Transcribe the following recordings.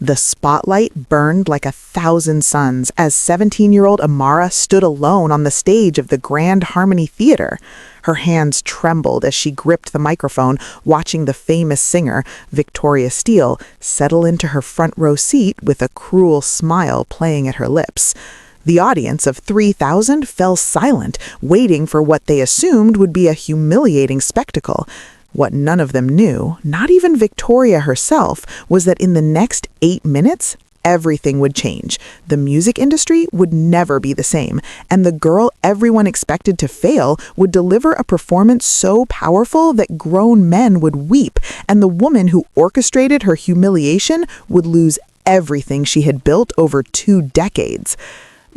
The spotlight burned like 1,000 suns as 17-year-old Amara stood alone on the stage of the Grand Harmony Theater. Her hands trembled as she gripped the microphone, watching the famous singer, Victoria Steele, settle into her front row seat with a cruel smile playing at her lips. The audience of 3,000 fell silent, waiting for what they assumed would be a humiliating spectacle. What none of them knew, not even Victoria herself, was that in the next 8 minutes, everything would change. The music industry would never be the same, and the girl everyone expected to fail would deliver a performance so powerful that grown men would weep, and the woman who orchestrated her humiliation would lose everything she had built over 2 decades.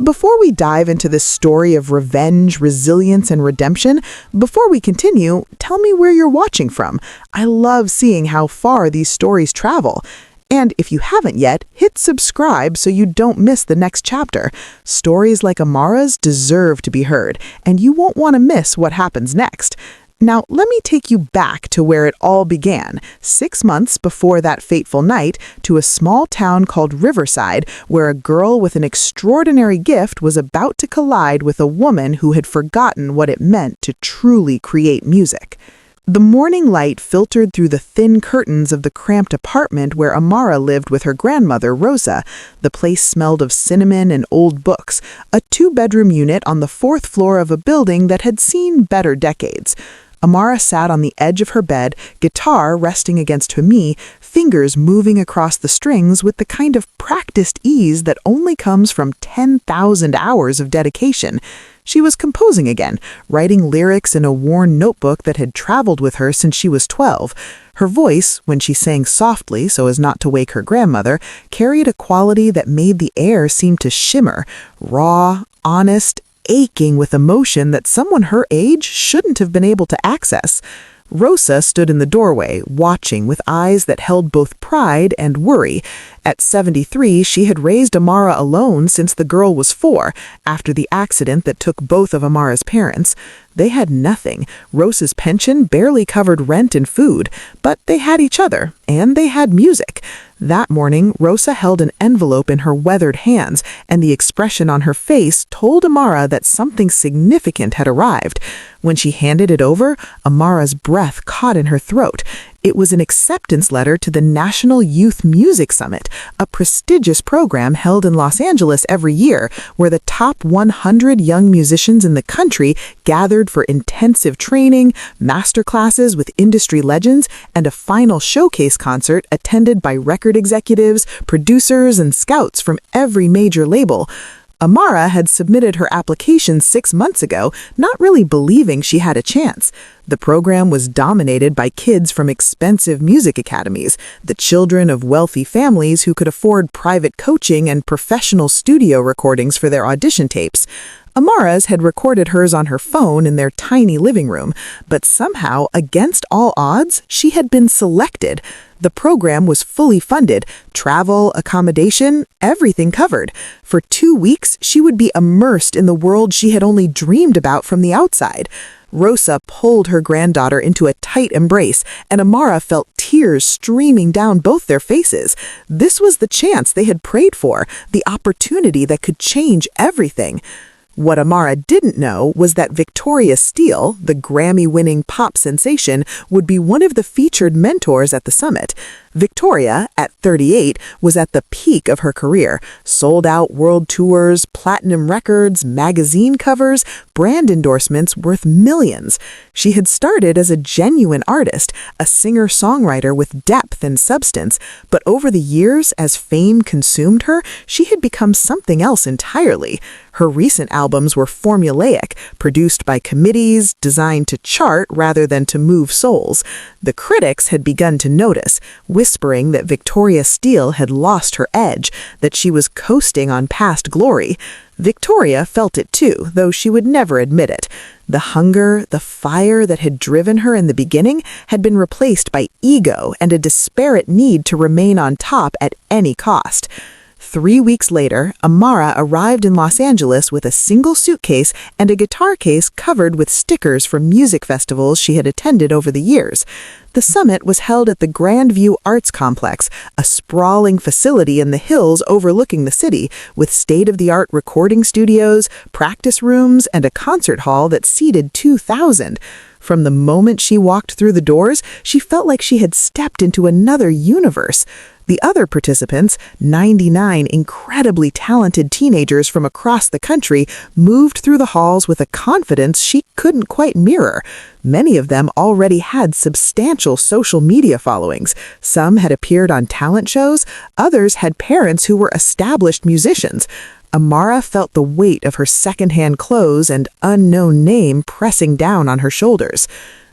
Before we dive into this story of revenge, resilience, and redemption, before we continue, tell me where you're watching from. I love seeing how far these stories travel. And if you haven't yet, hit subscribe so you don't miss the next chapter. Stories like Amara's deserve to be heard, and you won't want to miss what happens next. Now, let me take you back to where it all began, 6 months before that fateful night, to a small town called Riverside, where a girl with an extraordinary gift was about to collide with a woman who had forgotten what it meant to truly create music. The morning light filtered through the thin curtains of the cramped apartment where Amara lived with her grandmother, Rosa. The place smelled of cinnamon and old books, a 2-bedroom unit on the 4th floor of a building that had seen better decades. Amara sat on the edge of her bed, guitar resting against her knee, fingers moving across the strings with the kind of practiced ease that only comes from 10,000 hours of dedication. She was composing again, writing lyrics in a worn notebook that had traveled with her since she was 12. Her voice, when she sang softly so as not to wake her grandmother, carried a quality that made the air seem to shimmer, raw, honest, aching with emotion that someone her age shouldn't have been able to access. Rosa stood in the doorway, watching with eyes that held both pride and worry. At 73, she had raised Amara alone since the girl was 4, after the accident that took both of Amara's parents. They had nothing. Rosa's pension barely covered rent and food, but they had each other, and they had music. That morning, Rosa held an envelope in her weathered hands, and the expression on her face told Amara that something significant had arrived. When she handed it over, Amara's breath caught in her throat. It was an acceptance letter to the National Youth Music Summit, a prestigious program held in Los Angeles every year, where the top 100 young musicians in the country gathered for intensive training, master classes with industry legends, and a final showcase concert attended by record executives, producers, and scouts from every major label. Amara had submitted her application 6 months ago, not really believing she had a chance. The program was dominated by kids from expensive music academies, the children of wealthy families who could afford private coaching and professional studio recordings for their audition tapes. Amara's had recorded hers on her phone in their tiny living room, but somehow, against all odds, she had been selected. The program was fully funded, travel, accommodation, everything covered. For 2 weeks, she would be immersed in the world she had only dreamed about from the outside. Rosa pulled her granddaughter into a tight embrace, and Amara felt tears streaming down both their faces. This was the chance they had prayed for, the opportunity that could change everything. What Amara didn't know was that Victoria Steele, the Grammy-winning pop sensation, would be one of the featured mentors at the summit. Victoria, at 38, was at the peak of her career. Sold-out world tours, platinum records, magazine covers, brand endorsements worth millions. She had started as a genuine artist, a singer-songwriter with depth and substance, but over the years, as fame consumed her, she had become something else entirely. Her recent albums were formulaic, produced by committees, designed to chart rather than to move souls. The critics had begun to notice, whispering that Victoria Steele had lost her edge, that she was coasting on past glory. Victoria felt it too, though she would never admit it. The hunger, the fire that had driven her in the beginning had been replaced by ego and a desperate need to remain on top at any cost. 3 weeks later, Amara arrived in Los Angeles with a single suitcase and a guitar case covered with stickers from music festivals she had attended over the years. The summit was held at the Grandview Arts Complex, a sprawling facility in the hills overlooking the city, with state-of-the-art recording studios, practice rooms, and a concert hall that seated 2,000. From the moment she walked through the doors, she felt like she had stepped into another universe. The other participants, 99 incredibly talented teenagers from across the country, moved through the halls with a confidence she couldn't quite mirror. Many of them already had substantial social media followings. Some had appeared on talent shows, others had parents who were established musicians. Amara felt the weight of her secondhand clothes and unknown name pressing down on her shoulders.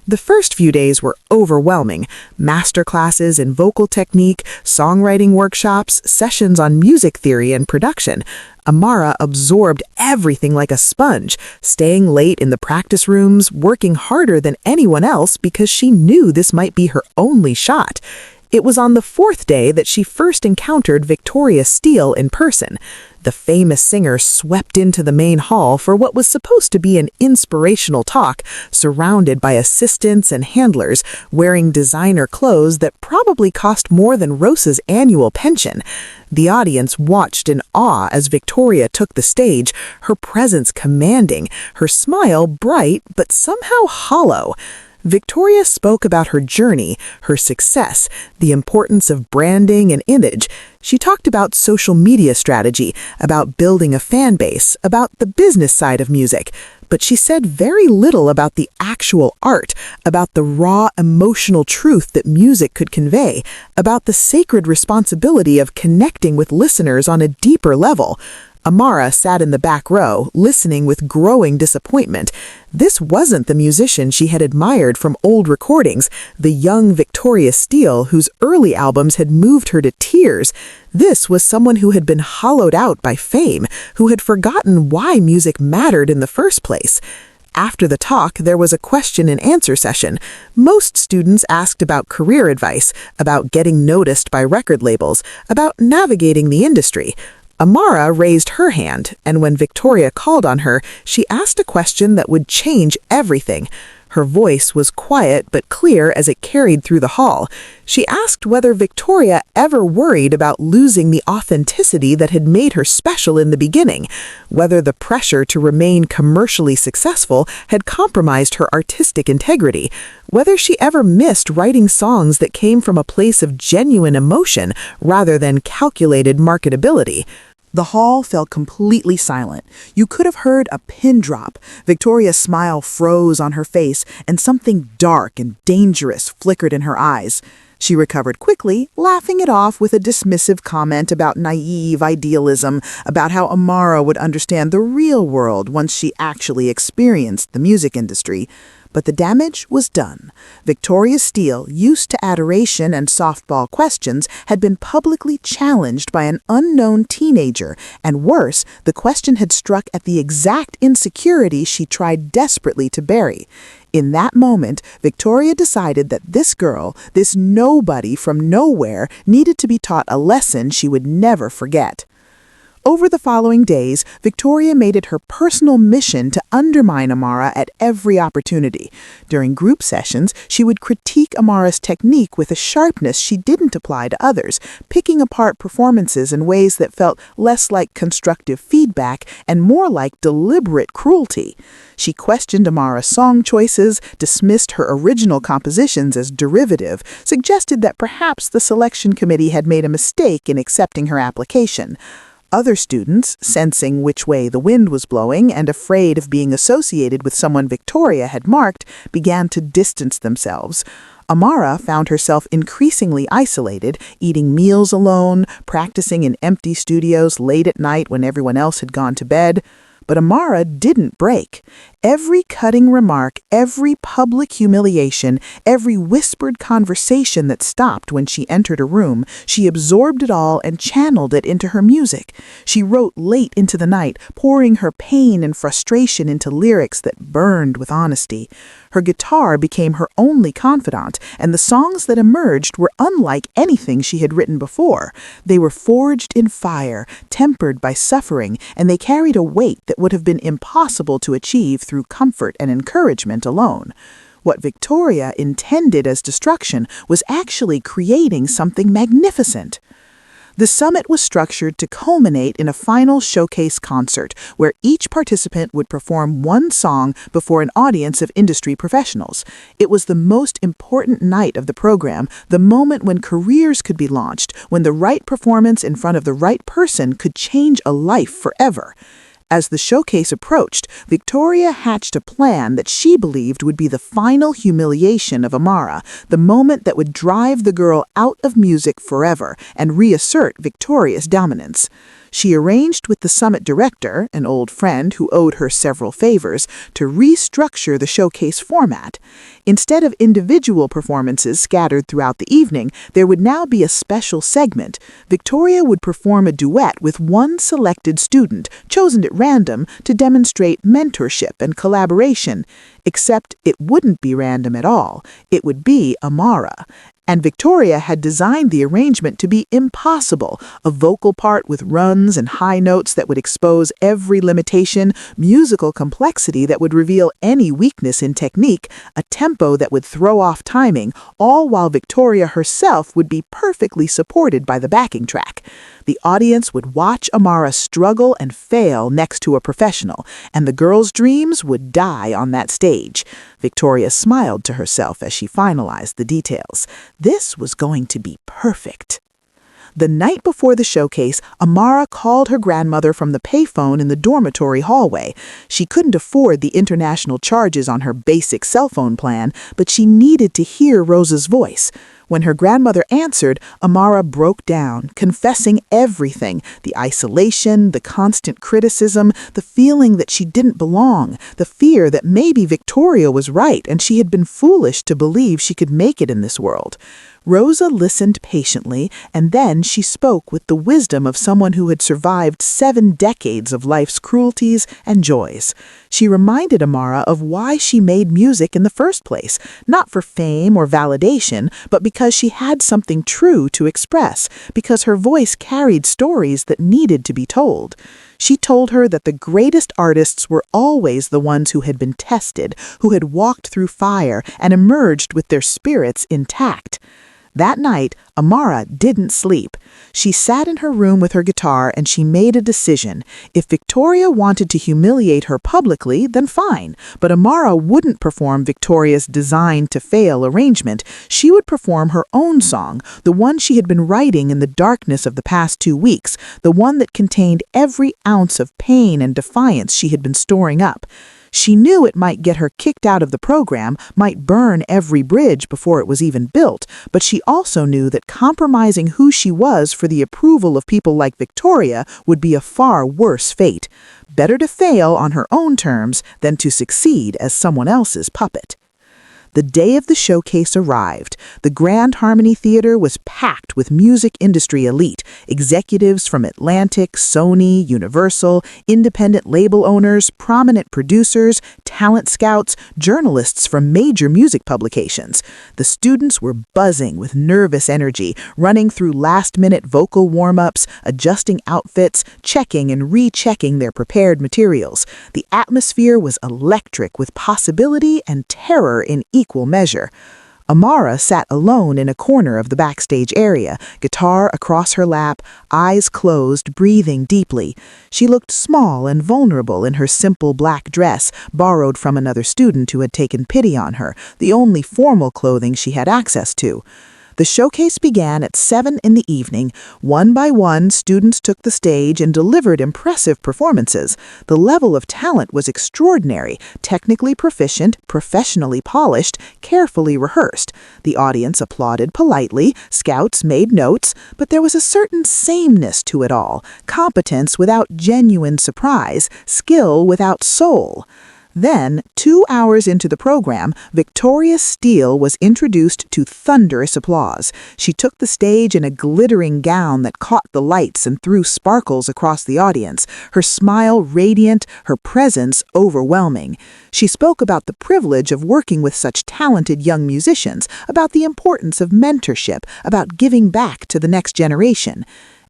The first few days were overwhelming. Master classes in vocal technique, songwriting workshops, sessions on music theory and production. Amara absorbed everything like a sponge, staying late in the practice rooms, working harder than anyone else because she knew this might be her only shot. It was on the 4th day that she first encountered Victoria Steele in person. The famous singer swept into the main hall for what was supposed to be an inspirational talk, surrounded by assistants and handlers, wearing designer clothes that probably cost more than Rosa's annual pension. The audience watched in awe as Victoria took the stage, her presence commanding, her smile bright but somehow hollow. Victoria spoke about her journey, her success, the importance of branding and image. She talked about social media strategy, about building a fan base, about the business side of music. But she said very little about the actual art, about the raw emotional truth that music could convey, about the sacred responsibility of connecting with listeners on a deeper level. Amara sat in the back row, listening with growing disappointment. This wasn't the musician she had admired from old recordings, the young Victoria Steele whose early albums had moved her to tears. This was someone who had been hollowed out by fame, who had forgotten why music mattered in the first place. After the talk, there was a question and answer session. Most students asked about career advice, about getting noticed by record labels, about navigating the industry. Amara raised her hand, and when Victoria called on her, she asked a question that would change everything. Her voice was quiet but clear as it carried through the hall. She asked whether Victoria ever worried about losing the authenticity that had made her special in the beginning, whether the pressure to remain commercially successful had compromised her artistic integrity, whether she ever missed writing songs that came from a place of genuine emotion rather than calculated marketability. The hall fell completely silent. You could have heard a pin drop. Victoria's smile froze on her face, and something dark and dangerous flickered in her eyes. She recovered quickly, laughing it off with a dismissive comment about naive idealism, about how Amara would understand the real world once she actually experienced the music industry. But the damage was done. Victoria Steele, used to adoration and softball questions, had been publicly challenged by an unknown teenager, and worse, the question had struck at the exact insecurity she tried desperately to bury. In that moment, Victoria decided that this girl, this nobody from nowhere, needed to be taught a lesson she would never forget. Over the following days, Victoria made it her personal mission to undermine Amara at every opportunity. During group sessions, she would critique Amara's technique with a sharpness she didn't apply to others, picking apart performances in ways that felt less like constructive feedback and more like deliberate cruelty. She questioned Amara's song choices, dismissed her original compositions as derivative, suggested that perhaps the selection committee had made a mistake in accepting her application. Other students, sensing which way the wind was blowing and afraid of being associated with someone Victoria had marked, began to distance themselves. Amara found herself increasingly isolated, eating meals alone, practicing in empty studios late at night when everyone else had gone to bed. But Amara didn't break. Every cutting remark, every public humiliation, every whispered conversation that stopped when she entered a room, she absorbed it all and channeled it into her music. She wrote late into the night, pouring her pain and frustration into lyrics that burned with honesty. Her guitar became her only confidant, and the songs that emerged were unlike anything she had written before. They were forged in fire, tempered by suffering, and they carried a weight that would have been impossible to achieve through comfort and encouragement alone. What Victoria intended as destruction was actually creating something magnificent. The summit was structured to culminate in a final showcase concert where each participant would perform one song before an audience of industry professionals. It was the most important night of the program, the moment when careers could be launched, when the right performance in front of the right person could change a life forever. As the showcase approached, Victoria hatched a plan that she believed would be the final humiliation of Amara, the moment that would drive the girl out of music forever and reassert Victoria's dominance. She arranged with the summit director, an old friend who owed her several favors, to restructure the showcase format. Instead of individual performances scattered throughout the evening, there would now be a special segment. Victoria would perform a duet with one selected student, chosen at random, to demonstrate mentorship and collaboration. Except it wouldn't be random at all. It would be Amara. And Victoria had designed the arrangement to be impossible, a vocal part with runs and high notes that would expose every limitation, musical complexity that would reveal any weakness in technique, a tempo that would throw off timing, all while Victoria herself would be perfectly supported by the backing track. The audience would watch Amara struggle and fail next to a professional, and the girl's dreams would die on that stage. Victoria smiled to herself as she finalized the details. This was going to be perfect. The night before the showcase, Amara called her grandmother from the payphone in the dormitory hallway. She couldn't afford the international charges on her basic cell phone plan, but she needed to hear Rosa's voice. When her grandmother answered, Amara broke down, confessing everything: the isolation, the constant criticism, the feeling that she didn't belong, the fear that maybe Victoria was right and she had been foolish to believe she could make it in this world. Rosa listened patiently, and then she spoke with the wisdom of someone who had survived 7 decades of life's cruelties and joys. She reminded Amara of why she made music in the first place, not for fame or validation, but because she had something true to express, because her voice carried stories that needed to be told. She told her that the greatest artists were always the ones who had been tested, who had walked through fire and emerged with their spirits intact. That night, Amara didn't sleep. She sat in her room with her guitar and she made a decision. If Victoria wanted to humiliate her publicly, then fine. But Amara wouldn't perform Victoria's designed to fail arrangement. She would perform her own song, the one she had been writing in the darkness of the past 2 weeks, the one that contained every ounce of pain and defiance she had been storing up. She knew it might get her kicked out of the program, might burn every bridge before it was even built, but she also knew that compromising who she was for the approval of people like Victoria would be a far worse fate. Better to fail on her own terms than to succeed as someone else's puppet. The day of the showcase arrived. The Grand Harmony Theater was packed with music industry elite, executives from Atlantic, Sony, Universal, independent label owners, prominent producers, talent scouts, journalists from major music publications. The students were buzzing with nervous energy, running through last-minute vocal warm-ups, adjusting outfits, checking and rechecking their prepared materials. The atmosphere was electric with possibility and terror in equal measure. Amara sat alone in a corner of the backstage area, guitar across her lap, eyes closed, breathing deeply. She looked small and vulnerable in her simple black dress, borrowed from another student who had taken pity on her, the only formal clothing she had access to. The showcase began at 7 in the evening. One by one, students took the stage and delivered impressive performances. The level of talent was extraordinary, technically proficient, professionally polished, carefully rehearsed. The audience applauded politely, scouts made notes, but there was a certain sameness to it all, competence without genuine surprise, skill without soul. Then, 2 hours into the program, Victoria Steele was introduced to thunderous applause. She took the stage in a glittering gown that caught the lights and threw sparkles across the audience, her smile radiant, her presence overwhelming. She spoke about the privilege of working with such talented young musicians, about the importance of mentorship, about giving back to the next generation.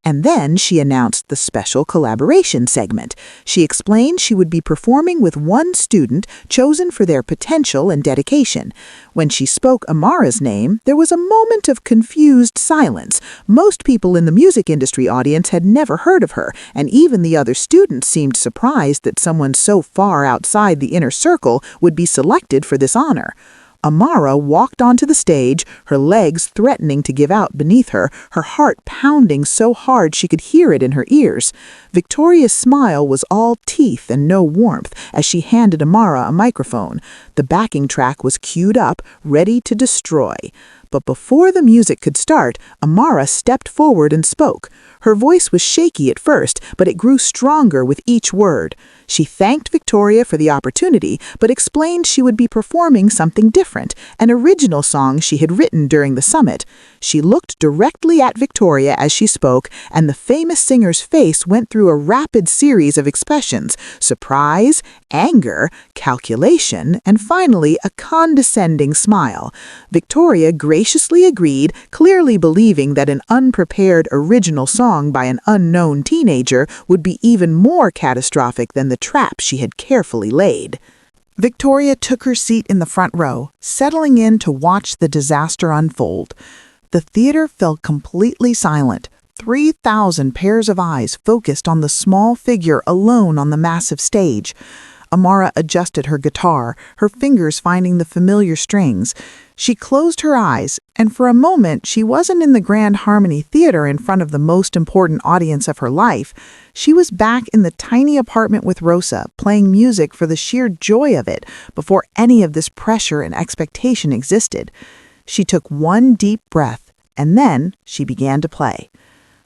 And then she announced the special collaboration segment. She explained she would be performing with one student chosen for their potential and dedication. When she spoke Amara's name, there was a moment of confused silence. Most people in the music industry audience had never heard of her, and even the other students seemed surprised that someone so far outside the inner circle would be selected for this honor. Amara walked onto the stage, her legs threatening to give out beneath her, her heart pounding so hard she could hear it in her ears. Victoria's smile was all teeth and no warmth as she handed Amara a microphone. The backing track was queued up, ready to destroy. But before the music could start, Amara stepped forward and spoke. Her voice was shaky at first, but it grew stronger with each word. She thanked Victoria for the opportunity, but explained she would be performing something different, an original song she had written during the summit. She looked directly at Victoria as she spoke, and the famous singer's face went through a rapid series of expressions: surprise, anger, calculation, and finally a condescending smile. Victoria graciously agreed, clearly believing that an unprepared original song by an unknown teenager would be even more catastrophic than the trap she had carefully laid. Victoria took her seat in the front row, settling in to watch the disaster unfold. The theater fell completely silent. 3,000 pairs of eyes focused on the small figure alone on the massive stage. Amara adjusted her guitar, her fingers finding the familiar strings. She closed her eyes, and for a moment she wasn't in the Grand Harmony Theater in front of the most important audience of her life. She was back in the tiny apartment with Rosa, playing music for the sheer joy of it, before any of this pressure and expectation existed. She took one deep breath, and then she began to play.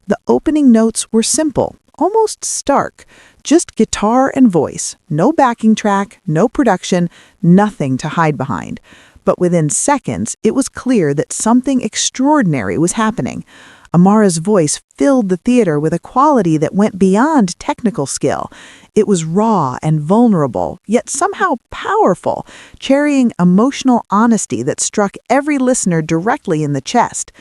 The opening notes were simple, almost stark. Just guitar and voice, no backing track, no production, nothing to hide behind. But within seconds, it was clear that something extraordinary was happening. Amara's voice filled the theater with a quality that went beyond technical skill. It was raw and vulnerable, yet somehow powerful, carrying emotional honesty that struck every listener directly in the chest.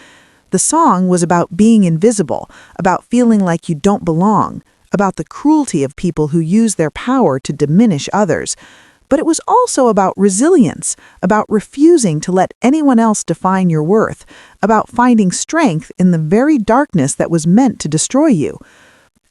The song was about being invisible, about feeling like you don't belong, about the cruelty of people who use their power to diminish others. But it was also about resilience, about refusing to let anyone else define your worth, about finding strength in the very darkness that was meant to destroy you.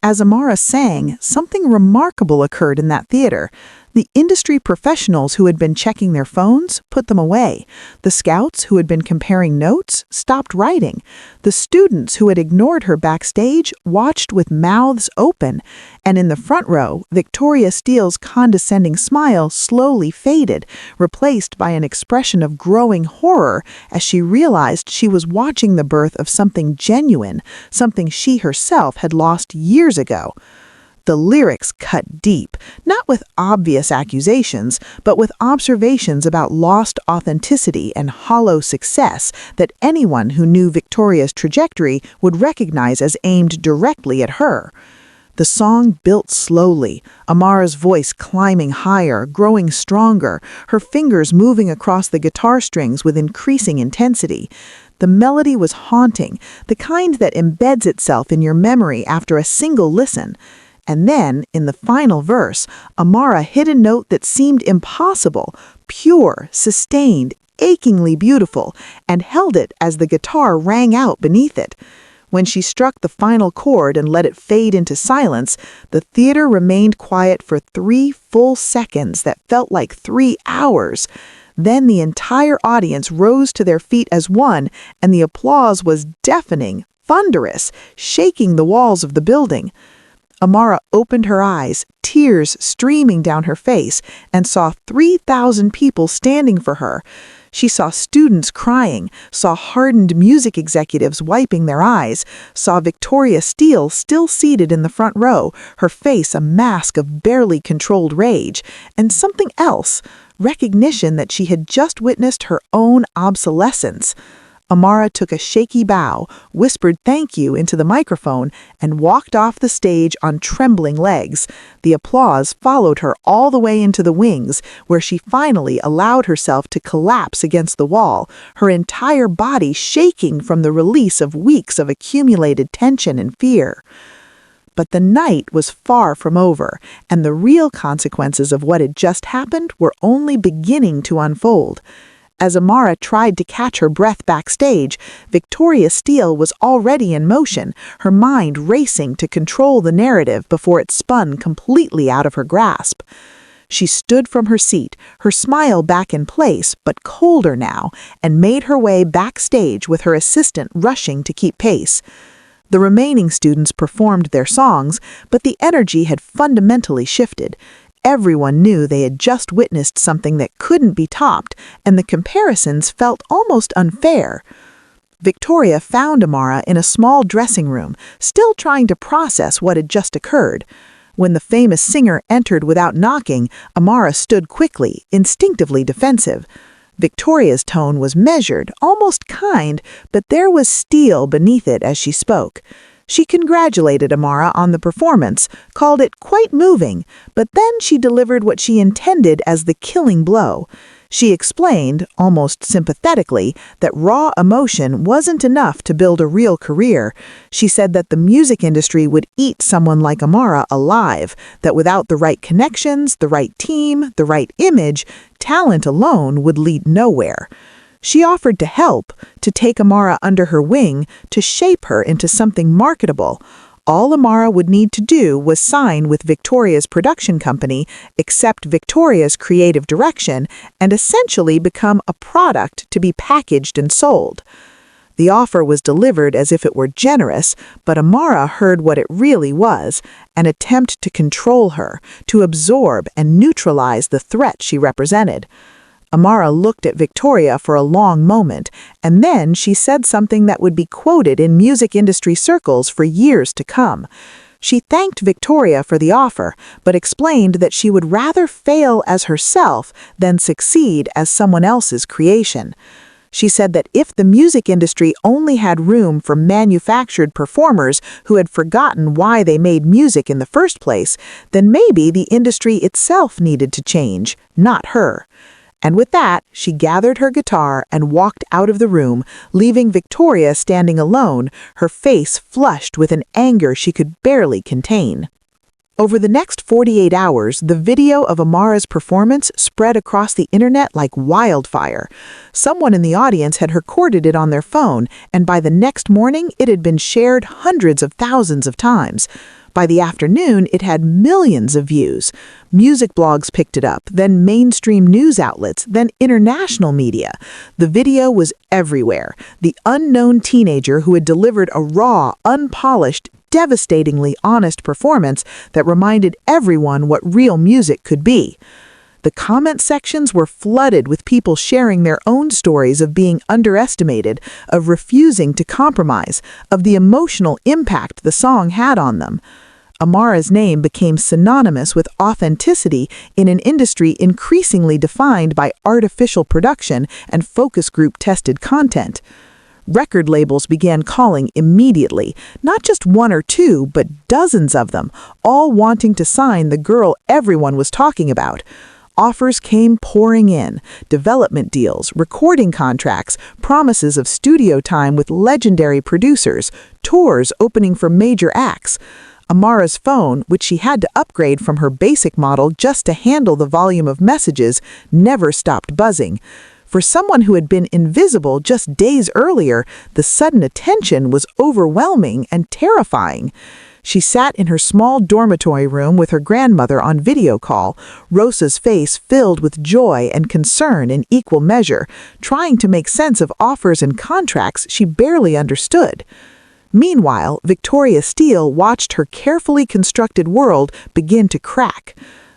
As Amara sang, something remarkable occurred in that theater. The industry professionals who had been checking their phones put them away. The scouts who had been comparing notes stopped writing. The students who had ignored her backstage watched with mouths open. And in the front row, Victoria Steele's condescending smile slowly faded, replaced by an expression of growing horror as she realized she was watching the birth of something genuine, something she herself had lost years ago. The lyrics cut deep, not with obvious accusations, but with observations about lost authenticity and hollow success that anyone who knew Victoria's trajectory would recognize as aimed directly at her. The song built slowly, Amara's voice climbing higher, growing stronger, her fingers moving across the guitar strings with increasing intensity. The melody was haunting, the kind that embeds itself in your memory after a single listen. And then, in the final verse, Amara hit a note that seemed impossible, pure, sustained, achingly beautiful, and held it as the guitar rang out beneath it. When she struck the final chord and let it fade into silence, the theater remained quiet for 3 full seconds that felt like 3 hours. Then the entire audience rose to their feet as one, and the applause was deafening, thunderous, shaking the walls of the building. Amara opened her eyes, tears streaming down her face, and saw 3,000 people standing for her. She saw students crying, saw hardened music executives wiping their eyes, saw Victoria Steele still seated in the front row, her face a mask of barely controlled rage, and something else, recognition that she had just witnessed her own obsolescence. Amara took a shaky bow, whispered thank you into the microphone, and walked off the stage on trembling legs. The applause followed her all the way into the wings, where she finally allowed herself to collapse against the wall, her entire body shaking from the release of weeks of accumulated tension and fear. But the night was far from over, and the real consequences of what had just happened were only beginning to unfold. As Amara tried to catch her breath backstage, Victoria Steele was already in motion, her mind racing to control the narrative before it spun completely out of her grasp. She stood from her seat, her smile back in place, but colder now, and made her way backstage with her assistant rushing to keep pace. The remaining students performed their songs, but the energy had fundamentally shifted. Everyone knew they had just witnessed something that couldn't be topped, and the comparisons felt almost unfair. Victoria found Amara in a small dressing room, still trying to process what had just occurred. When the famous singer entered without knocking, Amara stood quickly, instinctively defensive. Victoria's tone was measured, almost kind, but there was steel beneath it as she spoke. She congratulated Amara on the performance, called it quite moving, but then she delivered what she intended as the killing blow. She explained, almost sympathetically, that raw emotion wasn't enough to build a real career. She said that the music industry would eat someone like Amara alive, that without the right connections, the right team, the right image, talent alone would lead nowhere. She offered to help, to take Amara under her wing, to shape her into something marketable. All Amara would need to do was sign with Victoria's production company, accept Victoria's creative direction, and essentially become a product to be packaged and sold. The offer was delivered as if it were generous, but Amara heard what it really was, an attempt to control her, to absorb and neutralize the threat she represented. Amara looked at Victoria for a long moment, and then she said something that would be quoted in music industry circles for years to come. She thanked Victoria for the offer, but explained that she would rather fail as herself than succeed as someone else's creation. She said that if the music industry only had room for manufactured performers who had forgotten why they made music in the first place, then maybe the industry itself needed to change, not her. And with that, she gathered her guitar and walked out of the room, leaving Victoria standing alone, her face flushed with an anger she could barely contain. Over the next 48 hours, the video of Amara's performance spread across the internet like wildfire. Someone in the audience had recorded it on their phone, and by the next morning, it had been shared hundreds of thousands of times. By the afternoon, it had millions of views. Music blogs picked it up, then mainstream news outlets, then international media. The video was everywhere. The unknown teenager who had delivered a raw, unpolished, devastatingly honest performance that reminded everyone what real music could be. The comment sections were flooded with people sharing their own stories of being underestimated, of refusing to compromise, of the emotional impact the song had on them. Amara's name became synonymous with authenticity in an industry increasingly defined by artificial production and focus group-tested content. Record labels began calling immediately, not just one or two, but dozens of them, all wanting to sign the girl everyone was talking about. Offers came pouring in, development deals, recording contracts, promises of studio time with legendary producers, tours opening for major acts. Amara's phone, which she had to upgrade from her basic model just to handle the volume of messages, never stopped buzzing. For someone who had been invisible just days earlier, the sudden attention was overwhelming and terrifying. She sat in her small dormitory room with her grandmother on video call, Rosa's face filled with joy and concern in equal measure, trying to make sense of offers and contracts she barely understood. Meanwhile, Victoria Steele watched her carefully constructed world begin to crack.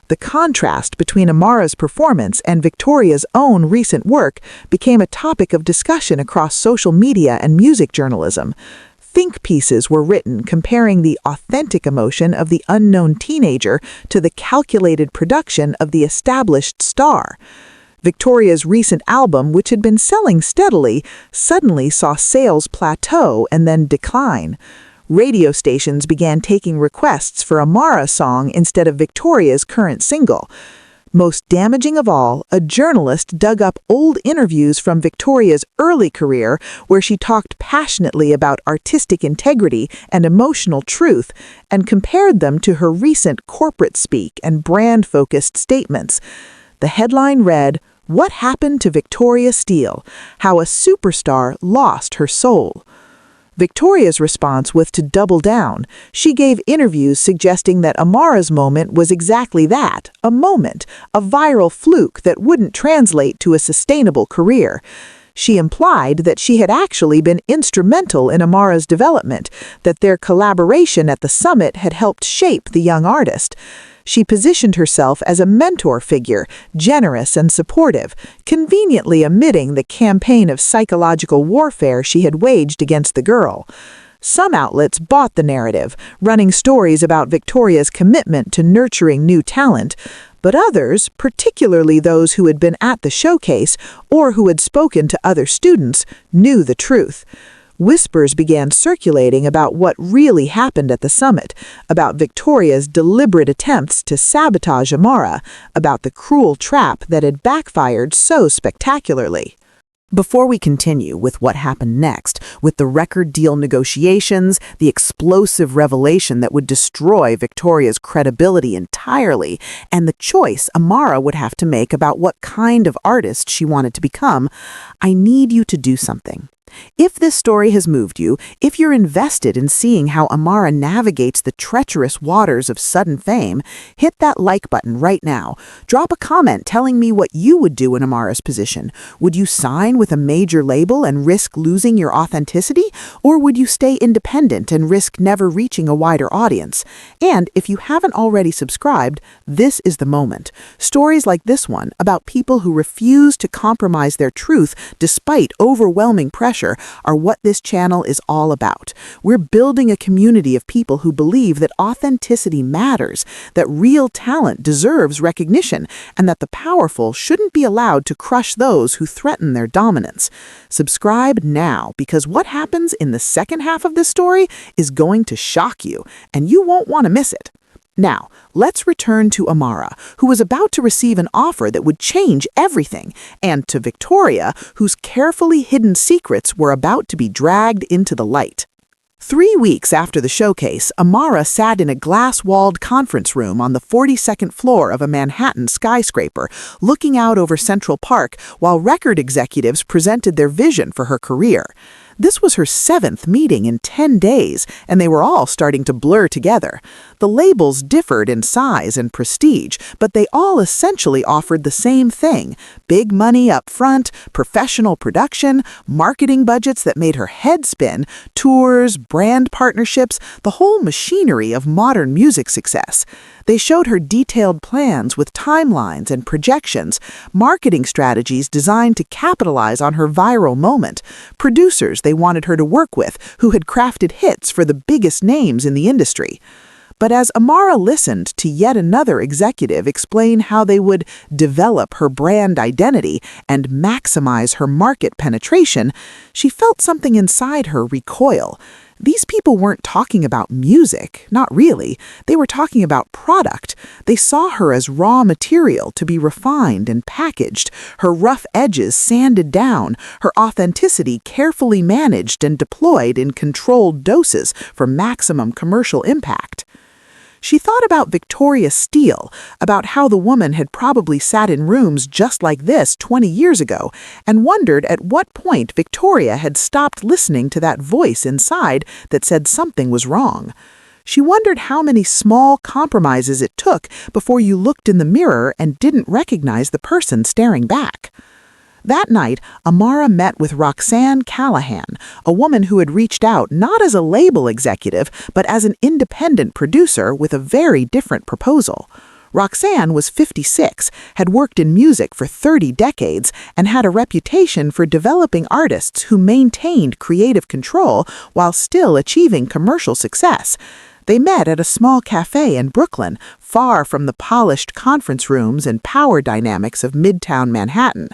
The contrast between Amara's performance and Victoria's own recent work became a topic of discussion across social media and music journalism. Think pieces were written comparing the authentic emotion of the unknown teenager to the calculated production of the established star. Victoria's recent album, which had been selling steadily, suddenly saw sales plateau and then decline. Radio stations began taking requests for Amara's song instead of Victoria's current single. Most damaging of all, a journalist dug up old interviews from Victoria's early career where she talked passionately about artistic integrity and emotional truth and compared them to her recent corporate speak and brand-focused statements. The headline read, "What Happened to Victoria Steele? How a Superstar Lost Her Soul." Victoria's response was to double down. She gave interviews suggesting that Amara's moment was exactly that, a moment, a viral fluke that wouldn't translate to a sustainable career. She implied that she had actually been instrumental in Amara's development, that their collaboration at the summit had helped shape the young artist. She positioned herself as a mentor figure, generous and supportive, conveniently omitting the campaign of psychological warfare she had waged against the girl. Some outlets bought the narrative, running stories about Victoria's commitment to nurturing new talent, but others, particularly those who had been at the showcase or who had spoken to other students, knew the truth. Whispers began circulating about what really happened at the summit, about Victoria's deliberate attempts to sabotage Amara, about the cruel trap that had backfired so spectacularly. Before we continue with what happened next, with the record deal negotiations, the explosive revelation that would destroy Victoria's credibility entirely, and the choice Amara would have to make about what kind of artist she wanted to become, I need you to do something. If this story has moved you, if you're invested in seeing how Amara navigates the treacherous waters of sudden fame, hit that like button right now. Drop a comment telling me what you would do in Amara's position. Would you sign with a major label and risk losing your authenticity? Or would you stay independent and risk never reaching a wider audience? And if you haven't already subscribed, this is the moment. Stories like this one, about people who refuse to compromise their truth despite overwhelming pressure, are what this channel is all about. We're building a community of people who believe that authenticity matters, that real talent deserves recognition, and that the powerful shouldn't be allowed to crush those who threaten their dominance. Subscribe now, because what happens in the second half of this story is going to shock you, and you won't want to miss it. Now, let's return to Amara, who was about to receive an offer that would change everything, and to Victoria, whose carefully hidden secrets were about to be dragged into the light. 3 weeks after the showcase, Amara sat in a glass-walled conference room on the 42nd floor of a Manhattan skyscraper, looking out over Central Park while record executives presented their vision for her career. This was her 7th meeting in 10 days, and they were all starting to blur together. The labels differed in size and prestige, but they all essentially offered the same thing: big money up front, professional production, marketing budgets that made her head spin, tours, brand partnerships, the whole machinery of modern music success. They showed her detailed plans with timelines and projections, marketing strategies designed to capitalize on her viral moment, producers they wanted her to work with who had crafted hits for the biggest names in the industry. But as Amara listened to yet another executive explain how they would develop her brand identity and maximize her market penetration, she felt something inside her recoil. These people weren't talking about music, not really. They were talking about product. They saw her as raw material to be refined and packaged, her rough edges sanded down, her authenticity carefully managed and deployed in controlled doses for maximum commercial impact. She thought about Victoria Steele, about how the woman had probably sat in rooms just like this 20 years ago, and wondered at what point Victoria had stopped listening to that voice inside that said something was wrong. She wondered how many small compromises it took before you looked in the mirror and didn't recognize the person staring back. That night, Amara met with Roxanne Callahan, a woman who had reached out not as a label executive, but as an independent producer with a very different proposal. Roxanne was 56, had worked in music for 30 decades, and had a reputation for developing artists who maintained creative control while still achieving commercial success. They met at a small cafe in Brooklyn, far from the polished conference rooms and power dynamics of Midtown Manhattan.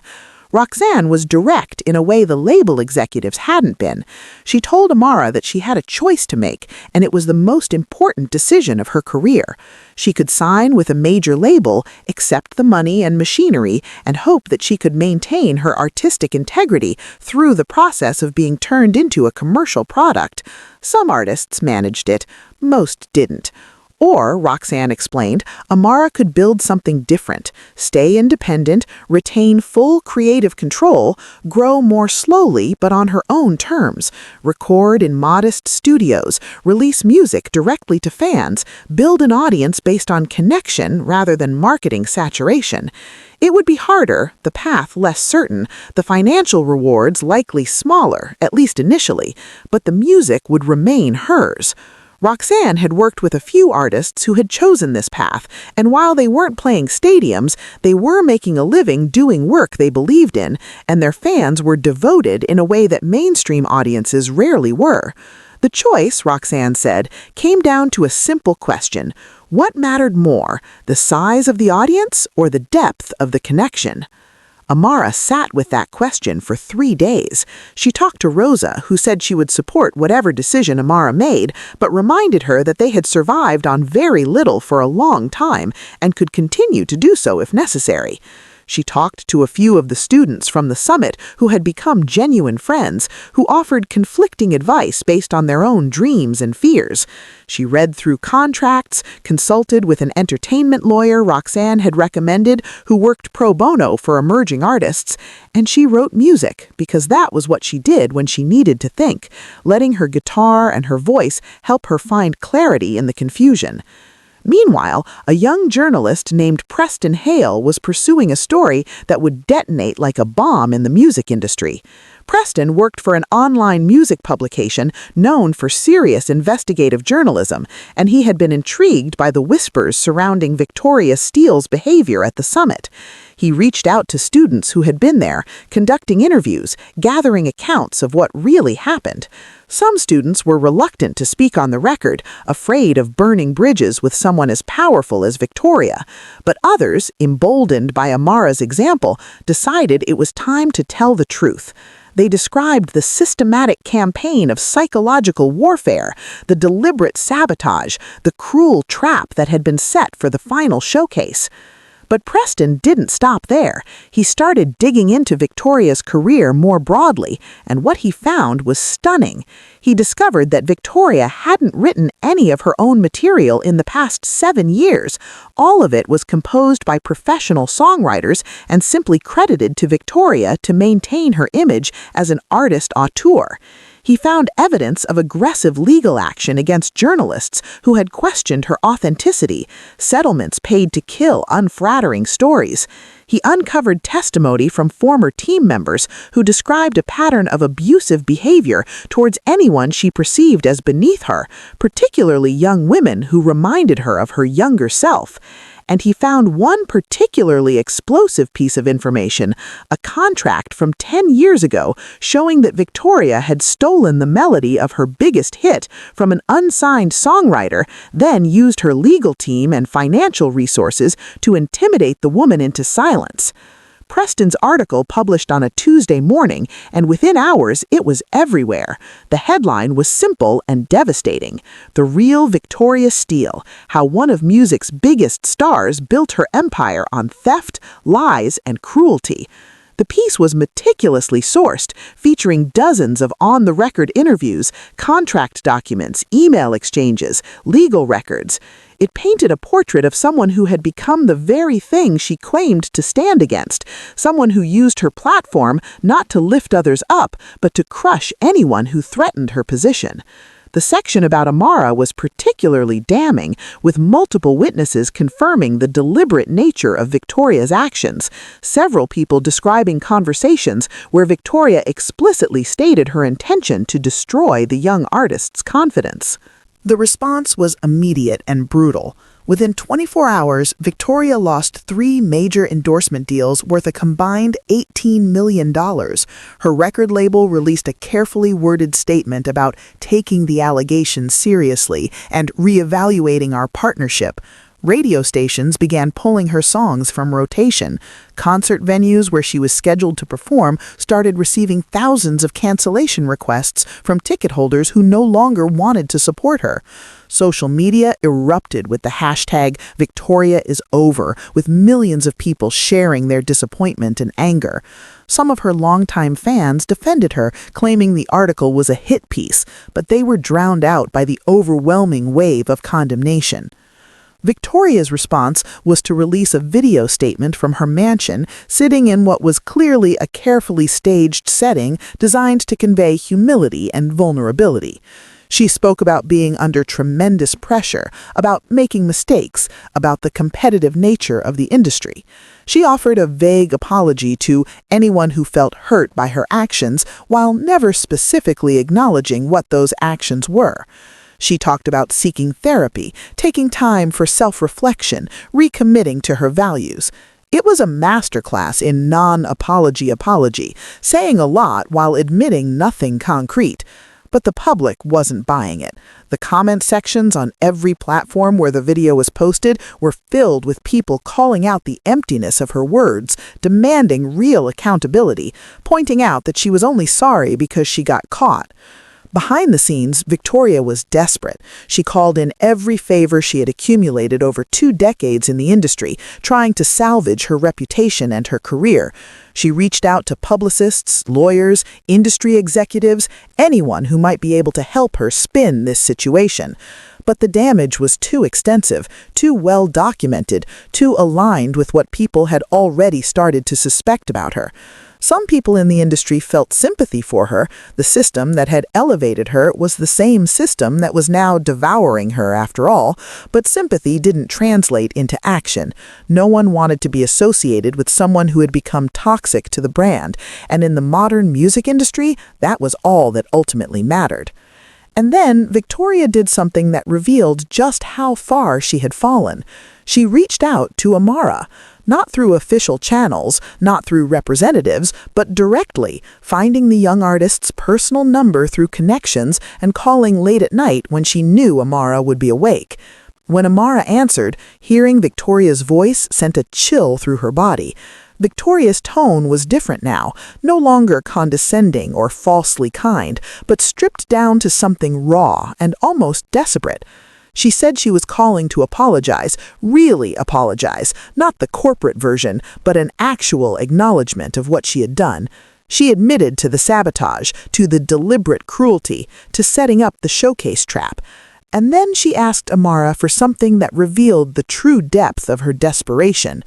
Roxanne was direct in a way the label executives hadn't been. She told Amara that she had a choice to make, and it was the most important decision of her career. She could sign with a major label, accept the money and machinery, and hope that she could maintain her artistic integrity through the process of being turned into a commercial product. Some artists managed it, most didn't. Or, Roxanne explained, Amara could build something different, stay independent, retain full creative control, grow more slowly but on her own terms, record in modest studios, release music directly to fans, build an audience based on connection rather than marketing saturation. It would be harder, the path less certain, the financial rewards likely smaller, at least initially, but the music would remain hers. Roxanne had worked with a few artists who had chosen this path, and while they weren't playing stadiums, they were making a living doing work they believed in, and their fans were devoted in a way that mainstream audiences rarely were. The choice, Roxanne said, came down to a simple question. What mattered more, the size of the audience or the depth of the connection? Amara sat with that question for 3 days. She talked to Rosa, who said she would support whatever decision Amara made, but reminded her that they had survived on very little for a long time and could continue to do so if necessary. She talked to a few of the students from the summit who had become genuine friends, who offered conflicting advice based on their own dreams and fears. She read through contracts, consulted with an entertainment lawyer Roxanne had recommended who worked pro bono for emerging artists, and she wrote music because that was what she did when she needed to think, letting her guitar and her voice help her find clarity in the confusion. Meanwhile, a young journalist named Preston Hale was pursuing a story that would detonate like a bomb in the music industry. Preston worked for an online music publication known for serious investigative journalism, and he had been intrigued by the whispers surrounding Victoria Steele's behavior at the summit. He reached out to students who had been there, conducting interviews, gathering accounts of what really happened. Some students were reluctant to speak on the record, afraid of burning bridges with someone as powerful as Victoria, but others, emboldened by Amara's example, decided it was time to tell the truth. They described the systematic campaign of psychological warfare, the deliberate sabotage, the cruel trap that had been set for the final showcase. But Preston didn't stop there. He started digging into Victoria's career more broadly, and what he found was stunning. He discovered that Victoria hadn't written any of her own material in the past 7 years. All of it was composed by professional songwriters and simply credited to Victoria to maintain her image as an artist auteur. He found evidence of aggressive legal action against journalists who had questioned her authenticity, settlements paid to kill unflattering stories. He uncovered testimony from former team members who described a pattern of abusive behavior towards anyone she perceived as beneath her, particularly young women who reminded her of her younger self. And he found one particularly explosive piece of information, a contract from 10 years ago showing that Victoria had stolen the melody of her biggest hit from an unsigned songwriter, then used her legal team and financial resources to intimidate the woman into silence. Preston's article published on a Tuesday morning, and within hours it was everywhere. The headline was simple and devastating. The Real Victoria Steele, How One of Music's Biggest Stars Built Her Empire on Theft, Lies, and Cruelty. The piece was meticulously sourced, featuring dozens of on-the-record interviews, contract documents, email exchanges, legal records. It painted a portrait of someone who had become the very thing she claimed to stand against, someone who used her platform not to lift others up, but to crush anyone who threatened her position. The section about Amara was particularly damning, with multiple witnesses confirming the deliberate nature of Victoria's actions, several people describing conversations where Victoria explicitly stated her intention to destroy the young artist's confidence. The response was immediate and brutal. Within 24 hours, Victoria lost 3 major endorsement deals worth a combined $18 million. Her record label released a carefully worded statement about taking the allegations seriously and reevaluating our partnership. Radio stations began pulling her songs from rotation. Concert venues where she was scheduled to perform started receiving thousands of cancellation requests from ticket holders who no longer wanted to support her. Social media erupted with the hashtag #VictoriaIsOver, with millions of people sharing their disappointment and anger. Some of her longtime fans defended her, claiming the article was a hit piece, but they were drowned out by the overwhelming wave of condemnation. Victoria's response was to release a video statement from her mansion, sitting in what was clearly a carefully staged setting designed to convey humility and vulnerability. She spoke about being under tremendous pressure, about making mistakes, about the competitive nature of the industry. She offered a vague apology to anyone who felt hurt by her actions, while never specifically acknowledging what those actions were. She talked about seeking therapy, taking time for self-reflection, recommitting to her values. It was a masterclass in non-apology apology, saying a lot while admitting nothing concrete. But the public wasn't buying it. The comment sections on every platform where the video was posted were filled with people calling out the emptiness of her words, demanding real accountability, pointing out that she was only sorry because she got caught. Behind the scenes, Victoria was desperate. She called in every favor she had accumulated over 2 decades in the industry, trying to salvage her reputation and her career. She reached out to publicists, lawyers, industry executives, anyone who might be able to help her spin this situation. But the damage was too extensive, too well documented, too aligned with what people had already started to suspect about her. Some people in the industry felt sympathy for her. The system that had elevated her was the same system that was now devouring her after all, but sympathy didn't translate into action. No one wanted to be associated with someone who had become toxic to the brand, and in the modern music industry, that was all that ultimately mattered. And then Victoria did something that revealed just how far she had fallen. She reached out to Amara. Not through official channels, not through representatives, but directly, finding the young artist's personal number through connections and calling late at night when she knew Amara would be awake. When Amara answered, hearing Victoria's voice sent a chill through her body. Victoria's tone was different now, no longer condescending or falsely kind, but stripped down to something raw and almost desperate. She said she was calling to apologize, really apologize, not the corporate version, but an actual acknowledgement of what she had done. She admitted to the sabotage, to the deliberate cruelty, to setting up the showcase trap. And then she asked Amara for something that revealed the true depth of her desperation.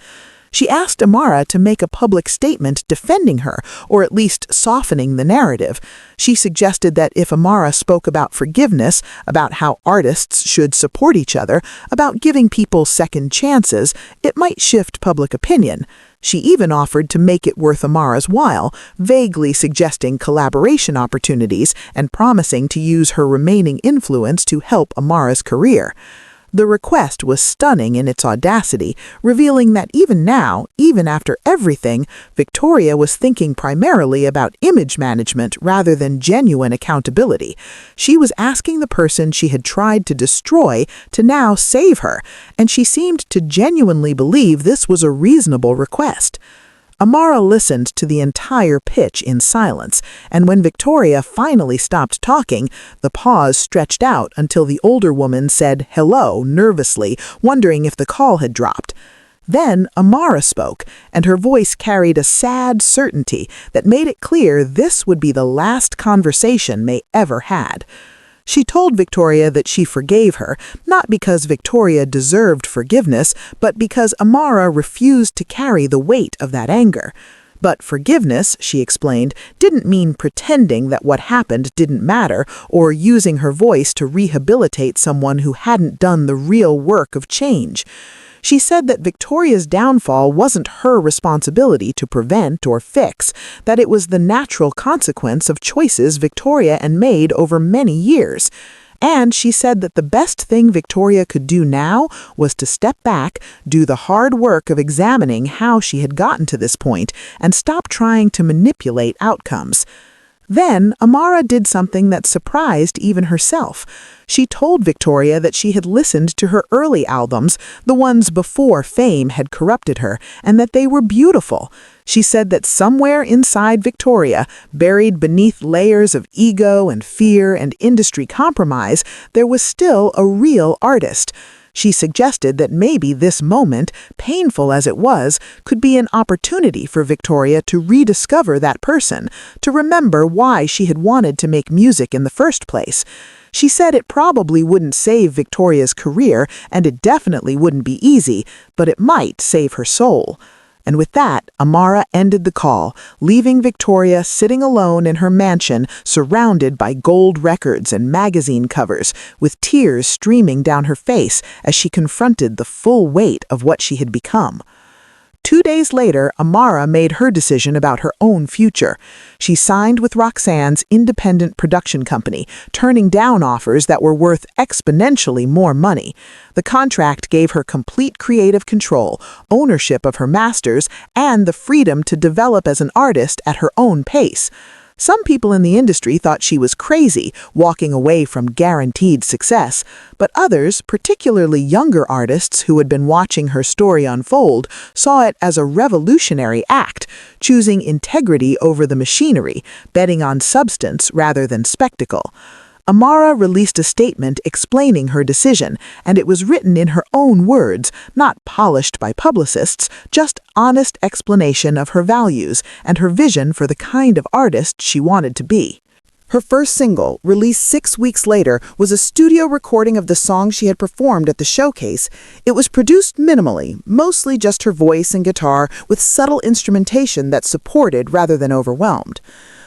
She asked Amara to make a public statement defending her, or at least softening the narrative. She suggested that if Amara spoke about forgiveness, about how artists should support each other, about giving people second chances, it might shift public opinion. She even offered to make it worth Amara's while, vaguely suggesting collaboration opportunities and promising to use her remaining influence to help Amara's career. The request was stunning in its audacity, revealing that even now, even after everything, Victoria was thinking primarily about image management rather than genuine accountability. She was asking the person she had tried to destroy to now save her, and she seemed to genuinely believe this was a reasonable request. Amara listened to the entire pitch in silence, and when Victoria finally stopped talking, the pause stretched out until the older woman said hello nervously, wondering if the call had dropped. Then Amara spoke, and her voice carried a sad certainty that made it clear this would be the last conversation they ever had. She told Victoria that she forgave her, not because Victoria deserved forgiveness, but because Amara refused to carry the weight of that anger. But forgiveness, she explained, didn't mean pretending that what happened didn't matter or using her voice to rehabilitate someone who hadn't done the real work of change. She said that Victoria's downfall wasn't her responsibility to prevent or fix, that it was the natural consequence of choices Victoria had made over many years. And she said that the best thing Victoria could do now was to step back, do the hard work of examining how she had gotten to this point, and stop trying to manipulate outcomes. Then, Amara did something that surprised even herself. She told Victoria that she had listened to her early albums, the ones before fame had corrupted her, and that they were beautiful. She said that somewhere inside Victoria, buried beneath layers of ego and fear and industry compromise, there was still a real artist. She suggested that maybe this moment, painful as it was, could be an opportunity for Victoria to rediscover that person, to remember why she had wanted to make music in the first place. She said it probably wouldn't save Victoria's career, and it definitely wouldn't be easy, but it might save her soul. And with that, Amara ended the call, leaving Victoria sitting alone in her mansion, surrounded by gold records and magazine covers, with tears streaming down her face as she confronted the full weight of what she had become. 2 days later, Amara made her decision about her own future. She signed with Roxanne's independent production company, turning down offers that were worth exponentially more money. The contract gave her complete creative control, ownership of her masters, and the freedom to develop as an artist at her own pace. Some people in the industry thought she was crazy, walking away from guaranteed success, but others, particularly younger artists who had been watching her story unfold, saw it as a revolutionary act, choosing integrity over the machinery, betting on substance rather than spectacle. Amara released a statement explaining her decision, and it was written in her own words, not polished by publicists, just honest explanation of her values and her vision for the kind of artist she wanted to be. Her first single, released 6 weeks later, was a studio recording of the song she had performed at the showcase. It was produced minimally, mostly just her voice and guitar, with subtle instrumentation that supported rather than overwhelmed.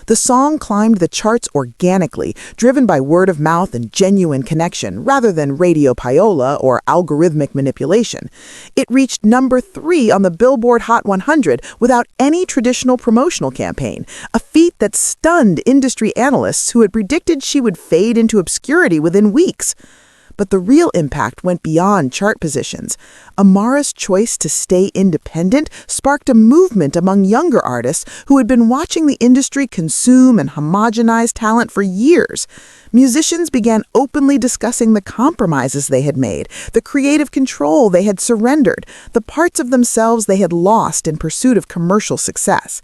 The song climbed the charts organically, driven by word of mouth and genuine connection, rather than radio payola or algorithmic manipulation. It reached number 3 on the Billboard Hot 100 without any traditional promotional campaign, a feat that stunned industry analysts who had predicted she would fade into obscurity within weeks. But the real impact went beyond chart positions. Amara's choice to stay independent sparked a movement among younger artists who had been watching the industry consume and homogenize talent for years. Musicians began openly discussing the compromises they had made, the creative control they had surrendered, the parts of themselves they had lost in pursuit of commercial success.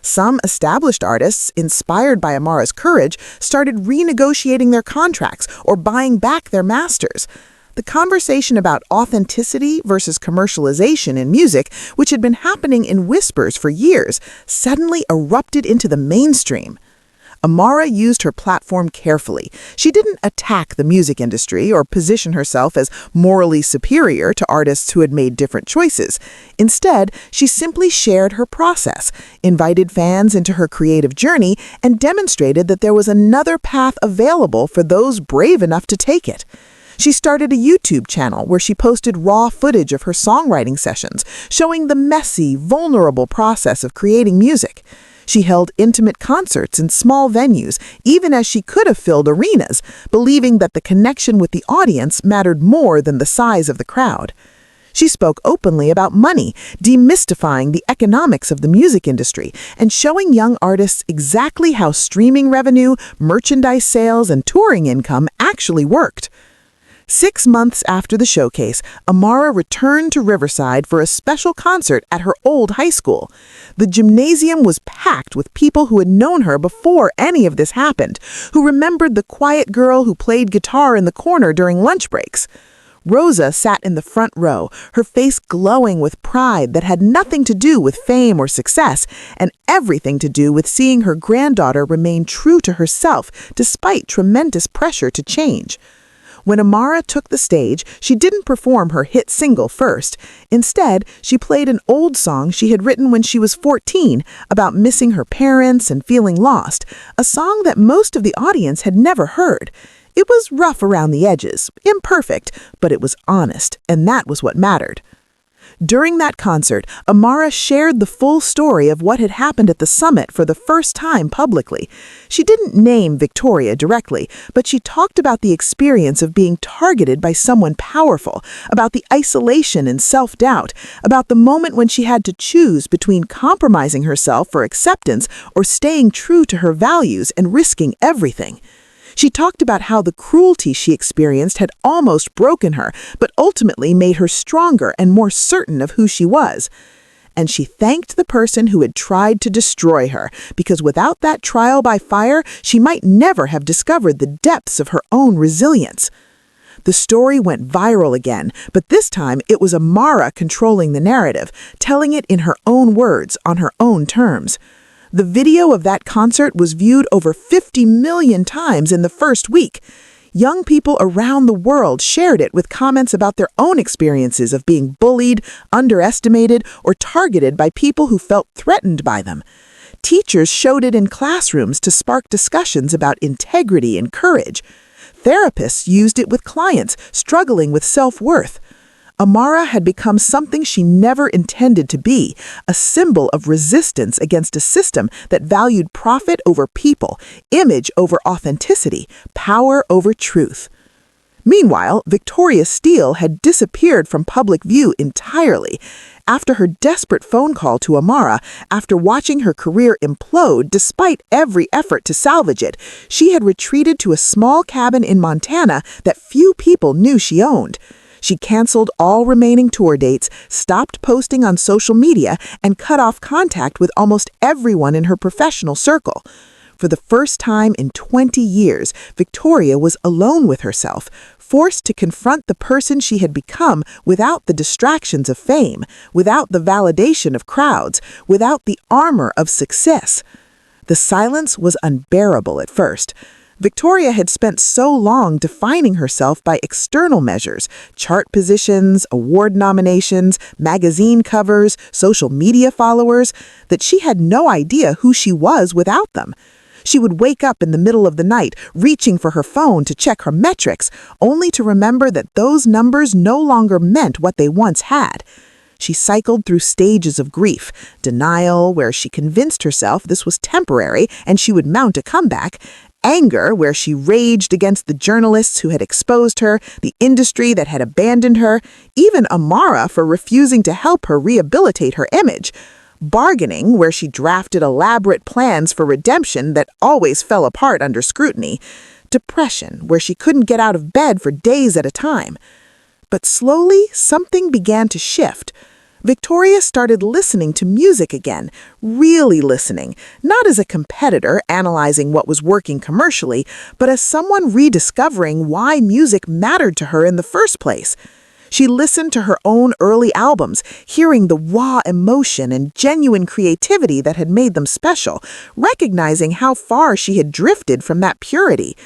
Some established artists, inspired by Amara's courage, started renegotiating their contracts or buying back their masters. The conversation about authenticity versus commercialization in music, which had been happening in whispers for years, suddenly erupted into the mainstream. Amara used her platform carefully. She didn't attack the music industry or position herself as morally superior to artists who had made different choices. Instead, she simply shared her process, invited fans into her creative journey, and demonstrated that there was another path available for those brave enough to take it. She started a YouTube channel where she posted raw footage of her songwriting sessions, showing the messy, vulnerable process of creating music. She held intimate concerts in small venues, even as she could have filled arenas, believing that the connection with the audience mattered more than the size of the crowd. She spoke openly about money, demystifying the economics of the music industry, and showing young artists exactly how streaming revenue, merchandise sales, and touring income actually worked. 6 months after the showcase, Amara returned to Riverside for a special concert at her old high school. The gymnasium was packed with people who had known her before any of this happened, who remembered the quiet girl who played guitar in the corner during lunch breaks. Rosa sat in the front row, her face glowing with pride that had nothing to do with fame or success, and everything to do with seeing her granddaughter remain true to herself despite tremendous pressure to change. When Amara took the stage, she didn't perform her hit single first. Instead, she played an old song she had written when she was 14 about missing her parents and feeling lost, a song that most of the audience had never heard. It was rough around the edges, imperfect, but it was honest, and that was what mattered. During that concert, Amara shared the full story of what had happened at the summit for the first time publicly. She didn't name Victoria directly, but she talked about the experience of being targeted by someone powerful, about the isolation and self-doubt, about the moment when she had to choose between compromising herself for acceptance or staying true to her values and risking everything. She talked about how the cruelty she experienced had almost broken her, but ultimately made her stronger and more certain of who she was. And she thanked the person who had tried to destroy her, because without that trial by fire, she might never have discovered the depths of her own resilience. The story went viral again, but this time it was Amara controlling the narrative, telling it in her own words, on her own terms. The video of that concert was viewed over 50 million times in the first week. Young people around the world shared it with comments about their own experiences of being bullied, underestimated, or targeted by people who felt threatened by them. Teachers showed it in classrooms to spark discussions about integrity and courage. Therapists used it with clients struggling with self-worth. Amara had become something she never intended to be, a symbol of resistance against a system that valued profit over people, image over authenticity, power over truth. Meanwhile, Victoria Steele had disappeared from public view entirely. After her desperate phone call to Amara, after watching her career implode despite every effort to salvage it, she had retreated to a small cabin in Montana that few people knew she owned. She canceled all remaining tour dates, stopped posting on social media, and cut off contact with almost everyone in her professional circle. For the first time in 20 years, Victoria was alone with herself, forced to confront the person she had become without the distractions of fame, without the validation of crowds, without the armor of success. The silence was unbearable at first. Victoria had spent so long defining herself by external measures, chart positions, award nominations, magazine covers, social media followers, that she had no idea who she was without them. She would wake up in the middle of the night, reaching for her phone to check her metrics, only to remember that those numbers no longer meant what they once had. She cycled through stages of grief, denial, where she convinced herself this was temporary and she would mount a comeback, anger, where she raged against the journalists who had exposed her, the industry that had abandoned her, even Amara for refusing to help her rehabilitate her image, bargaining, where she drafted elaborate plans for redemption that always fell apart under scrutiny, depression, where she couldn't get out of bed for days at a time. But slowly, something began to shift. Victoria started listening to music again, really listening, not as a competitor analyzing what was working commercially, but as someone rediscovering why music mattered to her in the first place. She listened to her own early albums, hearing the raw emotion and genuine creativity that had made them special, recognizing how far she had drifted from that purity.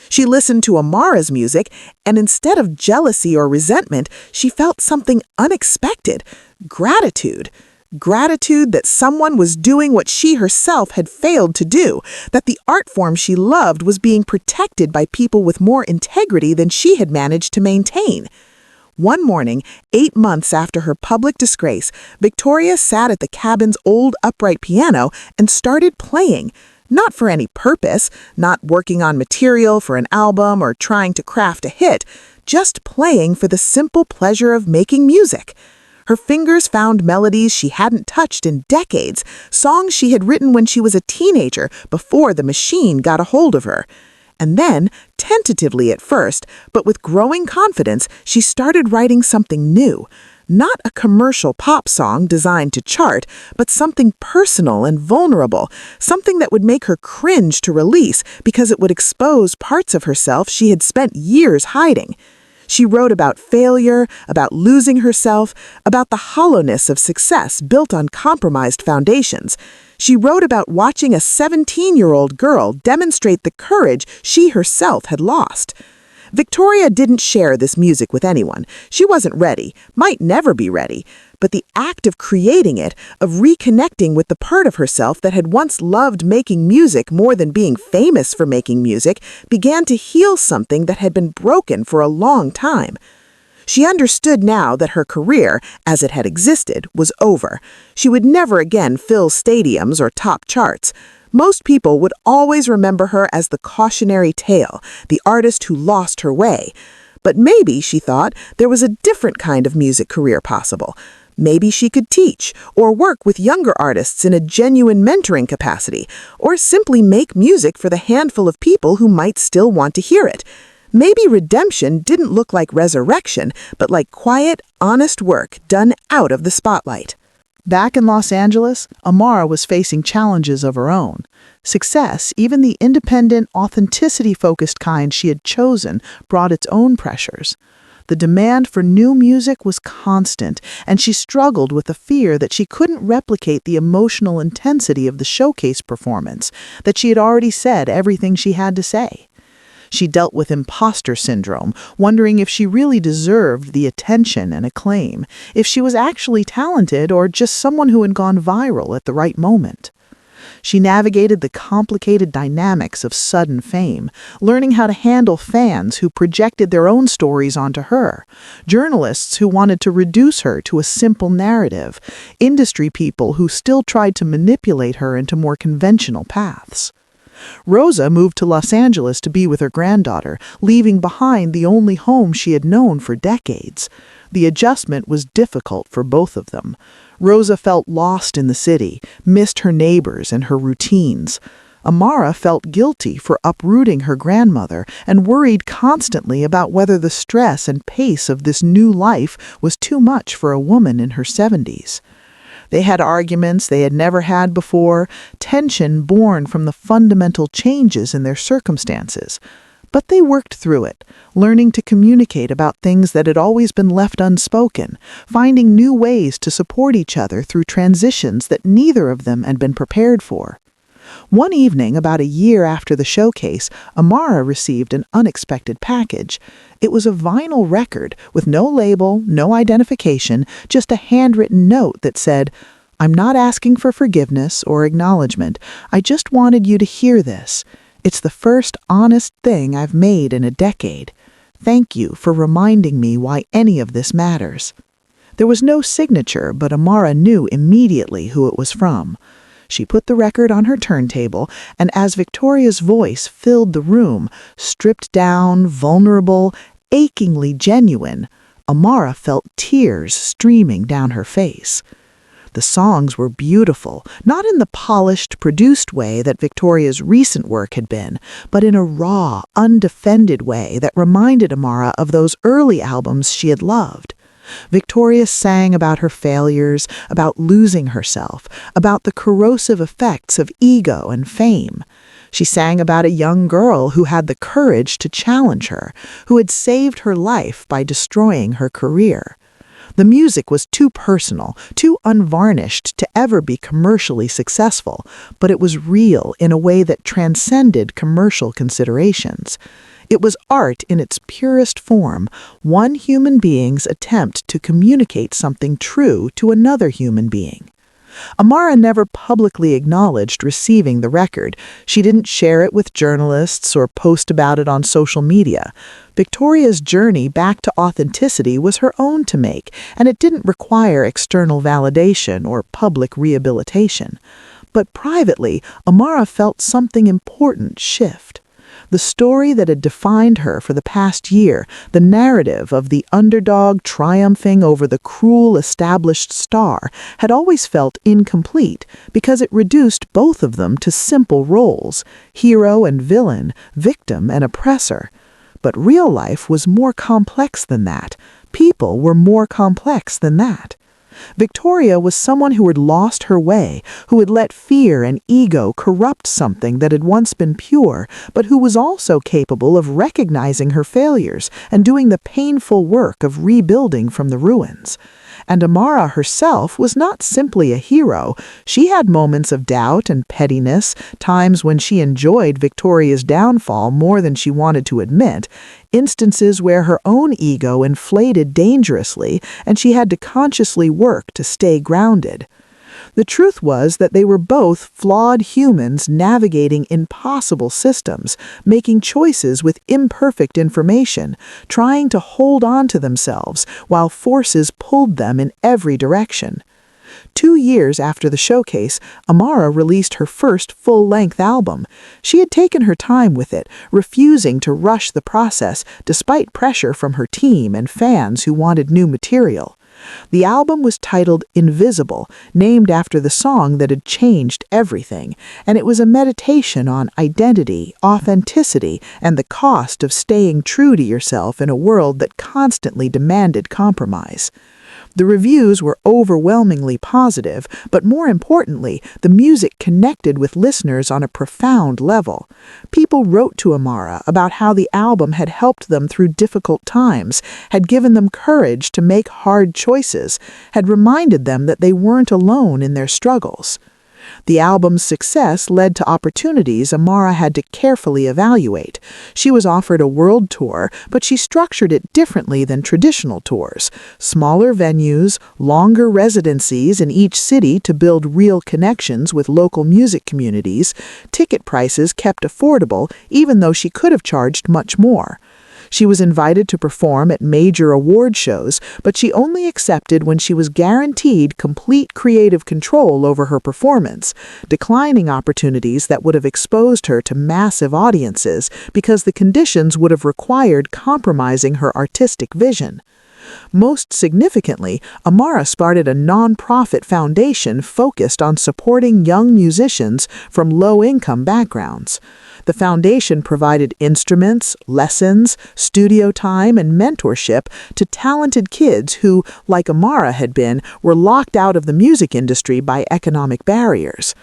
She listened to Amara's music, and instead of jealousy or resentment, she felt something unexpected: gratitude. Gratitude that someone was doing what she herself had failed to do, that the art form she loved was being protected by people with more integrity than she had managed to maintain. One morning, 8 months after her public disgrace, Victoria sat at the cabin's old upright piano and started playing. Not for any purpose, not working on material for an album or trying to craft a hit, just playing for the simple pleasure of making music. Her fingers found melodies she hadn't touched in decades, songs she had written when she was a teenager before the machine got a hold of her. And then, tentatively at first, but with growing confidence, she started writing something new. Not a commercial pop song designed to chart, but something personal and vulnerable, something that would make her cringe to release because it would expose parts of herself she had spent years hiding. She wrote about failure, about losing herself, about the hollowness of success built on compromised foundations. She wrote about watching a 17-year-old girl demonstrate the courage she herself had lost. Victoria didn't share this music with anyone. She wasn't ready, might never be ready. But the act of creating it, of reconnecting with the part of herself that had once loved making music more than being famous for making music, began to heal something that had been broken for a long time. She understood now that her career, as it had existed, was over. She would never again fill stadiums or top charts. Most people would always remember her as the cautionary tale, the artist who lost her way. But maybe, she thought, there was a different kind of music career possible. Maybe she could teach, or work with younger artists in a genuine mentoring capacity, or simply make music for the handful of people who might still want to hear it. Maybe redemption didn't look like resurrection, but like quiet, honest work done out of the spotlight. Back in Los Angeles, Amara was facing challenges of her own. Success, even the independent, authenticity-focused kind she had chosen, brought its own pressures. The demand for new music was constant, and she struggled with the fear that she couldn't replicate the emotional intensity of the showcase performance, that she had already said everything she had to say. She dealt with imposter syndrome, wondering if she really deserved the attention and acclaim, if she was actually talented or just someone who had gone viral at the right moment. She navigated the complicated dynamics of sudden fame, learning how to handle fans who projected their own stories onto her, journalists who wanted to reduce her to a simple narrative, industry people who still tried to manipulate her into more conventional paths. Rosa moved to Los Angeles to be with her granddaughter, leaving behind the only home she had known for decades. The adjustment was difficult for both of them. Rosa felt lost in the city, missed her neighbors and her routines. Amara felt guilty for uprooting her grandmother and worried constantly about whether the stress and pace of this new life was too much for a woman in her 70s. They had arguments they had never had before, tension born from the fundamental changes in their circumstances. But they worked through it, learning to communicate about things that had always been left unspoken, finding new ways to support each other through transitions that neither of them had been prepared for. One evening, about a year after the showcase, Amara received an unexpected package. It was a vinyl record with no label, no identification, just a handwritten note that said, "I'm not asking for forgiveness or acknowledgement. I just wanted you to hear this. It's the first honest thing I've made in a decade. Thank you for reminding me why any of this matters." There was no signature, but Amara knew immediately who it was from. She put the record on her turntable, and as Victoria's voice filled the room, stripped down, vulnerable, achingly genuine, Amara felt tears streaming down her face. The songs were beautiful, not in the polished, produced way that Victoria's recent work had been, but in a raw, undefended way that reminded Amara of those early albums she had loved. Victoria sang about her failures, about losing herself, about the corrosive effects of ego and fame. She sang about a young girl who had the courage to challenge her, who had saved her life by destroying her career. The music was too personal, too unvarnished to ever be commercially successful, but it was real in a way that transcended commercial considerations. It was art in its purest form, one human being's attempt to communicate something true to another human being. Amara never publicly acknowledged receiving the record. She didn't share it with journalists or post about it on social media. Victoria's journey back to authenticity was her own to make, and it didn't require external validation or public rehabilitation. But privately, Amara felt something important shift. The story that had defined her for the past year, the narrative of the underdog triumphing over the cruel established star, had always felt incomplete because it reduced both of them to simple roles, hero and villain, victim and oppressor. But real life was more complex than that. People were more complex than that. Victoria was someone who had lost her way, who had let fear and ego corrupt something that had once been pure, but who was also capable of recognizing her failures and doing the painful work of rebuilding from the ruins. And Amara herself was not simply a hero. She had moments of doubt and pettiness, times when she enjoyed Victoria's downfall more than she wanted to admit, instances where her own ego inflated dangerously and she had to consciously work to stay grounded. The truth was that they were both flawed humans navigating impossible systems, making choices with imperfect information, trying to hold on to themselves while forces pulled them in every direction. 2 years after the showcase, Amara released her first full-length album. She had taken her time with it, refusing to rush the process despite pressure from her team and fans who wanted new material. The album was titled Invisible, named after the song that had changed everything, and it was a meditation on identity, authenticity, and the cost of staying true to yourself in a world that constantly demanded compromise. The reviews were overwhelmingly positive, but more importantly, the music connected with listeners on a profound level. People wrote to Amara about how the album had helped them through difficult times, had given them courage to make hard choices, had reminded them that they weren't alone in their struggles. The album's success led to opportunities Amara had to carefully evaluate. She was offered a world tour, but she structured it differently than traditional tours. Smaller venues, longer residencies in each city to build real connections with local music communities, ticket prices kept affordable even though she could have charged much more. She was invited to perform at major award shows, but she only accepted when she was guaranteed complete creative control over her performance, declining opportunities that would have exposed her to massive audiences because the conditions would have required compromising her artistic vision. Most significantly, Amara started a non-profit foundation focused on supporting young musicians from low-income backgrounds. The foundation provided instruments, lessons, studio time, and mentorship to talented kids who, like Amara had been, were locked out of the music industry by economic barriers.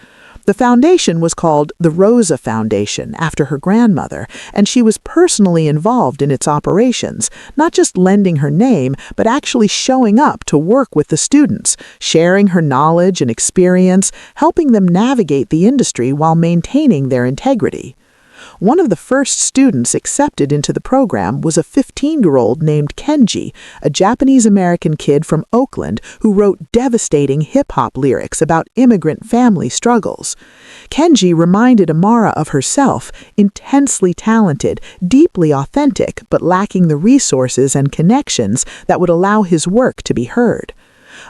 The foundation was called the Rosa Foundation, after her grandmother, and she was personally involved in its operations, not just lending her name, but actually showing up to work with the students, sharing her knowledge and experience, helping them navigate the industry while maintaining their integrity. One of the first students accepted into the program was a 15-year-old named Kenji, a Japanese-American kid from Oakland who wrote devastating hip-hop lyrics about immigrant family struggles. Kenji reminded Amara of herself, intensely talented, deeply authentic, but lacking the resources and connections that would allow his work to be heard.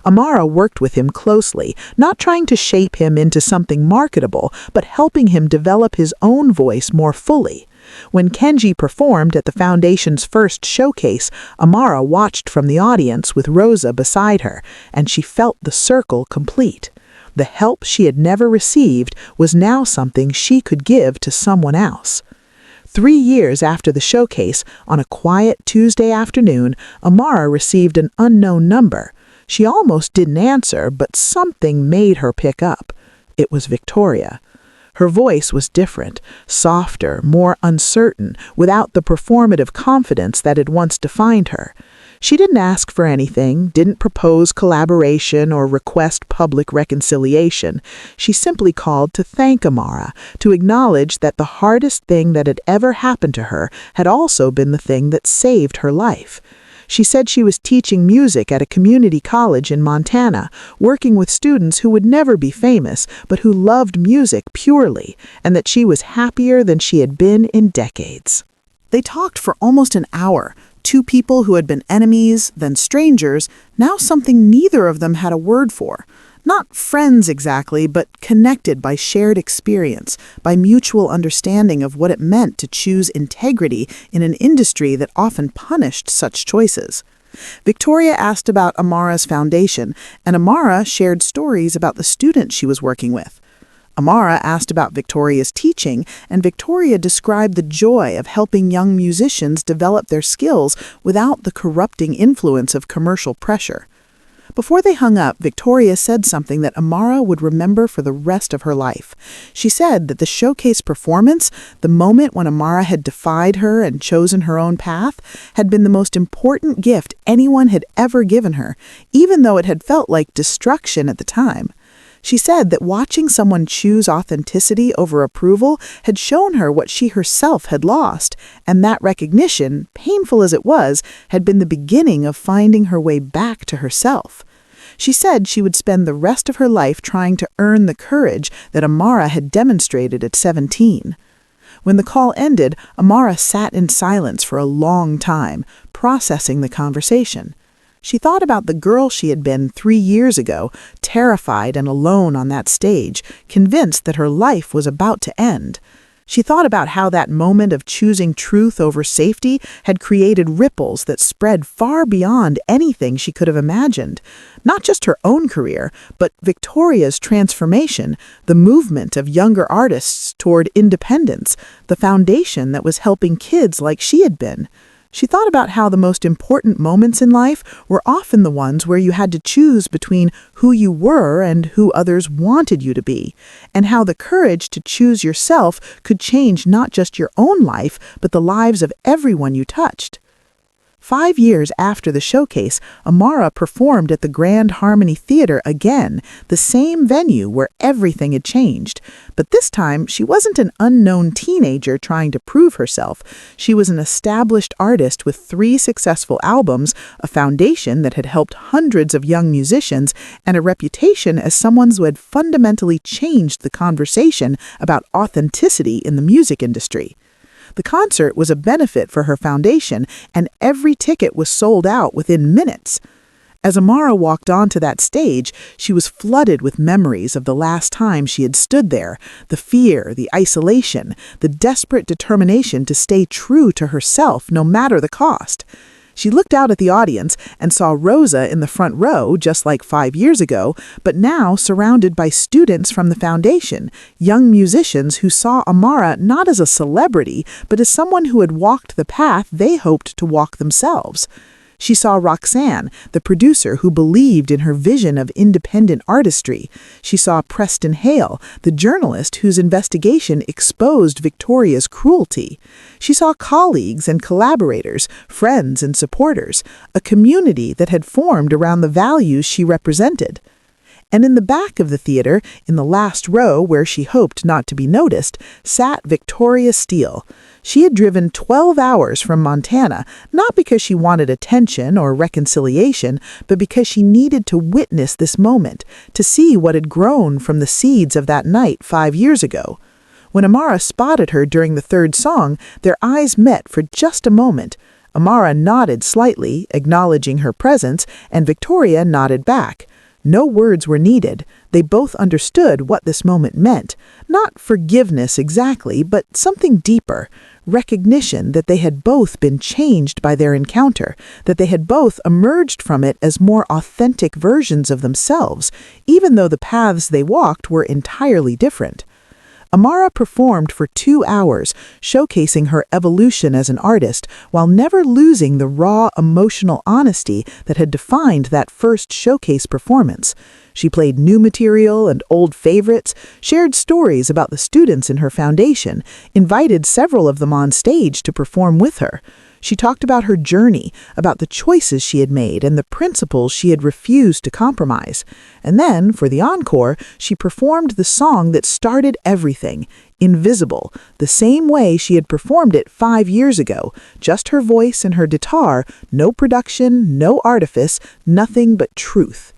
Amara worked with him closely, not trying to shape him into something marketable, but helping him develop his own voice more fully. When Kenji performed at the Foundation's first showcase, Amara watched from the audience with Rosa beside her, and she felt the circle complete. The help she had never received was now something she could give to someone else. 3 years after the showcase, on a quiet Tuesday afternoon, Amara received an unknown number. She almost didn't answer, but something made her pick up. It was Victoria. Her voice was different, softer, more uncertain, without the performative confidence that had once defined her. She didn't ask for anything, didn't propose collaboration or request public reconciliation. She simply called to thank Amara, to acknowledge that the hardest thing that had ever happened to her had also been the thing that saved her life. She said she was teaching music at a community college in Montana, working with students who would never be famous, but who loved music purely, and that she was happier than she had been in decades. They talked for almost an hour. Two people who had been enemies, then strangers, now something neither of them had a word for. Not friends exactly, but connected by shared experience, by mutual understanding of what it meant to choose integrity in an industry that often punished such choices. Victoria asked about Amara's foundation, and Amara shared stories about the students she was working with. Amara asked about Victoria's teaching, and Victoria described the joy of helping young musicians develop their skills without the corrupting influence of commercial pressure. Before they hung up, Victoria said something that Amara would remember for the rest of her life. She said that the showcase performance, the moment when Amara had defied her and chosen her own path, had been the most important gift anyone had ever given her, even though it had felt like destruction at the time. She said that watching someone choose authenticity over approval had shown her what she herself had lost, and that recognition, painful as it was, had been the beginning of finding her way back to herself. She said she would spend the rest of her life trying to earn the courage that Amara had demonstrated at 17. When the call ended, Amara sat in silence for a long time, processing the conversation. She thought about the girl she had been 3 years ago, terrified and alone on that stage, convinced that her life was about to end. She thought about how that moment of choosing truth over safety had created ripples that spread far beyond anything she could have imagined. Not just her own career, but Victoria's transformation, the movement of younger artists toward independence, the foundation that was helping kids like she had been. She thought about how the most important moments in life were often the ones where you had to choose between who you were and who others wanted you to be, and how the courage to choose yourself could change not just your own life, but the lives of everyone you touched. 5 years after the showcase, Amara performed at the Grand Harmony Theater again, the same venue where everything had changed. But this time, she wasn't an unknown teenager trying to prove herself. She was an established artist with 3 successful albums, a foundation that had helped hundreds of young musicians, and a reputation as someone who had fundamentally changed the conversation about authenticity in the music industry. The concert was a benefit for her foundation, and every ticket was sold out within minutes. As Amara walked onto that stage, she was flooded with memories of the last time she had stood there, the fear, the isolation, the desperate determination to stay true to herself no matter the cost. She looked out at the audience and saw Rosa in the front row, just like 5 years ago, but now surrounded by students from the foundation, young musicians who saw Amara not as a celebrity, but as someone who had walked the path they hoped to walk themselves. She saw Roxanne, the producer who believed in her vision of independent artistry. She saw Preston Hale, the journalist whose investigation exposed Victoria's cruelty. She saw colleagues and collaborators, friends and supporters, a community that had formed around the values she represented. And in the back of the theater, in the last row where she hoped not to be noticed, sat Victoria Steele. She had driven 12 hours from Montana, not because she wanted attention or reconciliation, but because she needed to witness this moment, to see what had grown from the seeds of that night 5 years ago. When Amara spotted her during the third song, their eyes met for just a moment. Amara nodded slightly, acknowledging her presence, and Victoria nodded back. No words were needed. They both understood what this moment meant. Not forgiveness exactly, but something deeper. Recognition that they had both been changed by their encounter, that they had both emerged from it as more authentic versions of themselves, even though the paths they walked were entirely different. Amara performed for 2 hours, showcasing her evolution as an artist while never losing the raw emotional honesty that had defined that first showcase performance. She played new material and old favorites, shared stories about the students in her foundation, invited several of them on stage to perform with her. She talked about her journey, about the choices she had made and the principles she had refused to compromise. And then, for the encore, she performed the song that started everything, Invisible, the same way she had performed it 5 years ago, just her voice and her guitar, no production, no artifice, nothing but truth.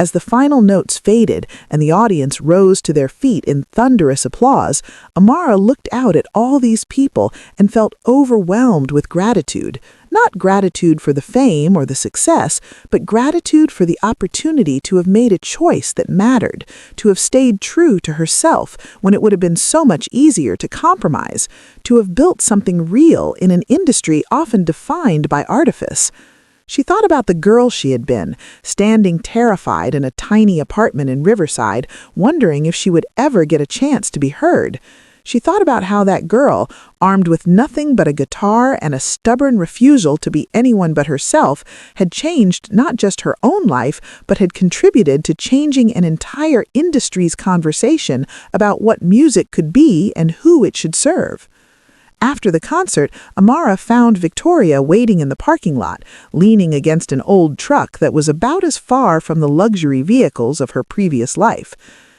As the final notes faded and the audience rose to their feet in thunderous applause, Amara looked out at all these people and felt overwhelmed with gratitude. Not gratitude for the fame or the success, but gratitude for the opportunity to have made a choice that mattered, to have stayed true to herself when it would have been so much easier to compromise, to have built something real in an industry often defined by artifice. She thought about the girl she had been, standing terrified in a tiny apartment in Riverside, wondering if she would ever get a chance to be heard. She thought about how that girl, armed with nothing but a guitar and a stubborn refusal to be anyone but herself, had changed not just her own life, but had contributed to changing an entire industry's conversation about what music could be and who it should serve. After the concert, Amara found Victoria waiting in the parking lot, leaning against an old truck that was about as far from the luxury vehicles of her previous life.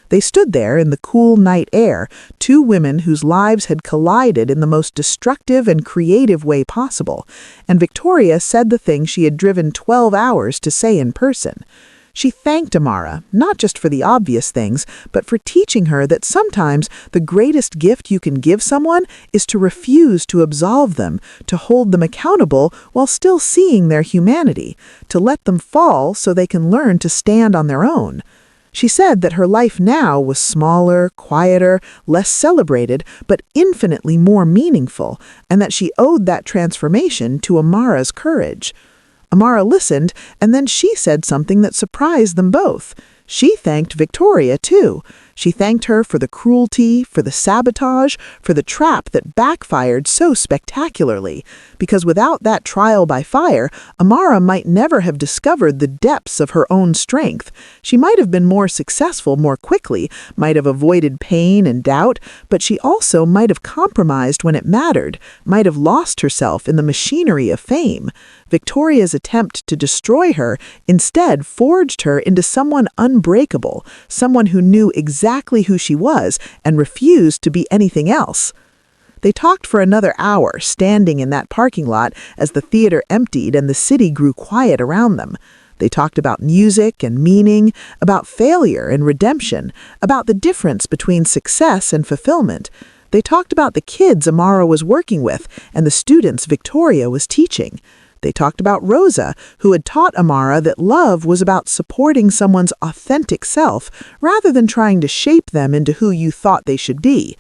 They stood there in the cool night air, 2 women whose lives had collided in the most destructive and creative way possible, and Victoria said the thing she had driven 12 hours to say in person. She thanked Amara, not just for the obvious things, but for teaching her that sometimes the greatest gift you can give someone is to refuse to absolve them, to hold them accountable while still seeing their humanity, to let them fall so they can learn to stand on their own. She said that her life now was smaller, quieter, less celebrated, but infinitely more meaningful, and that she owed that transformation to Amara's courage. Amara listened, and then she said something that surprised them both. She thanked Victoria, too. She thanked her for the cruelty, for the sabotage, for the trap that backfired so spectacularly. Because without that trial by fire, Amara might never have discovered the depths of her own strength. She might have been more successful more quickly, might have avoided pain and doubt, but she also might have compromised when it mattered, might have lost herself in the machinery of fame. Victoria's attempt to destroy her instead forged her into someone unbreakable, someone who knew exactly who she was and refused to be anything else. They talked for another hour, standing in that parking lot as the theater emptied and the city grew quiet around them. They talked about music and meaning, about failure and redemption, about the difference between success and fulfillment. They talked about the kids Amara was working with and the students Victoria was teaching. They talked about Rosa, who had taught Amara that love was about supporting someone's authentic self rather than trying to shape them into who you thought they should be.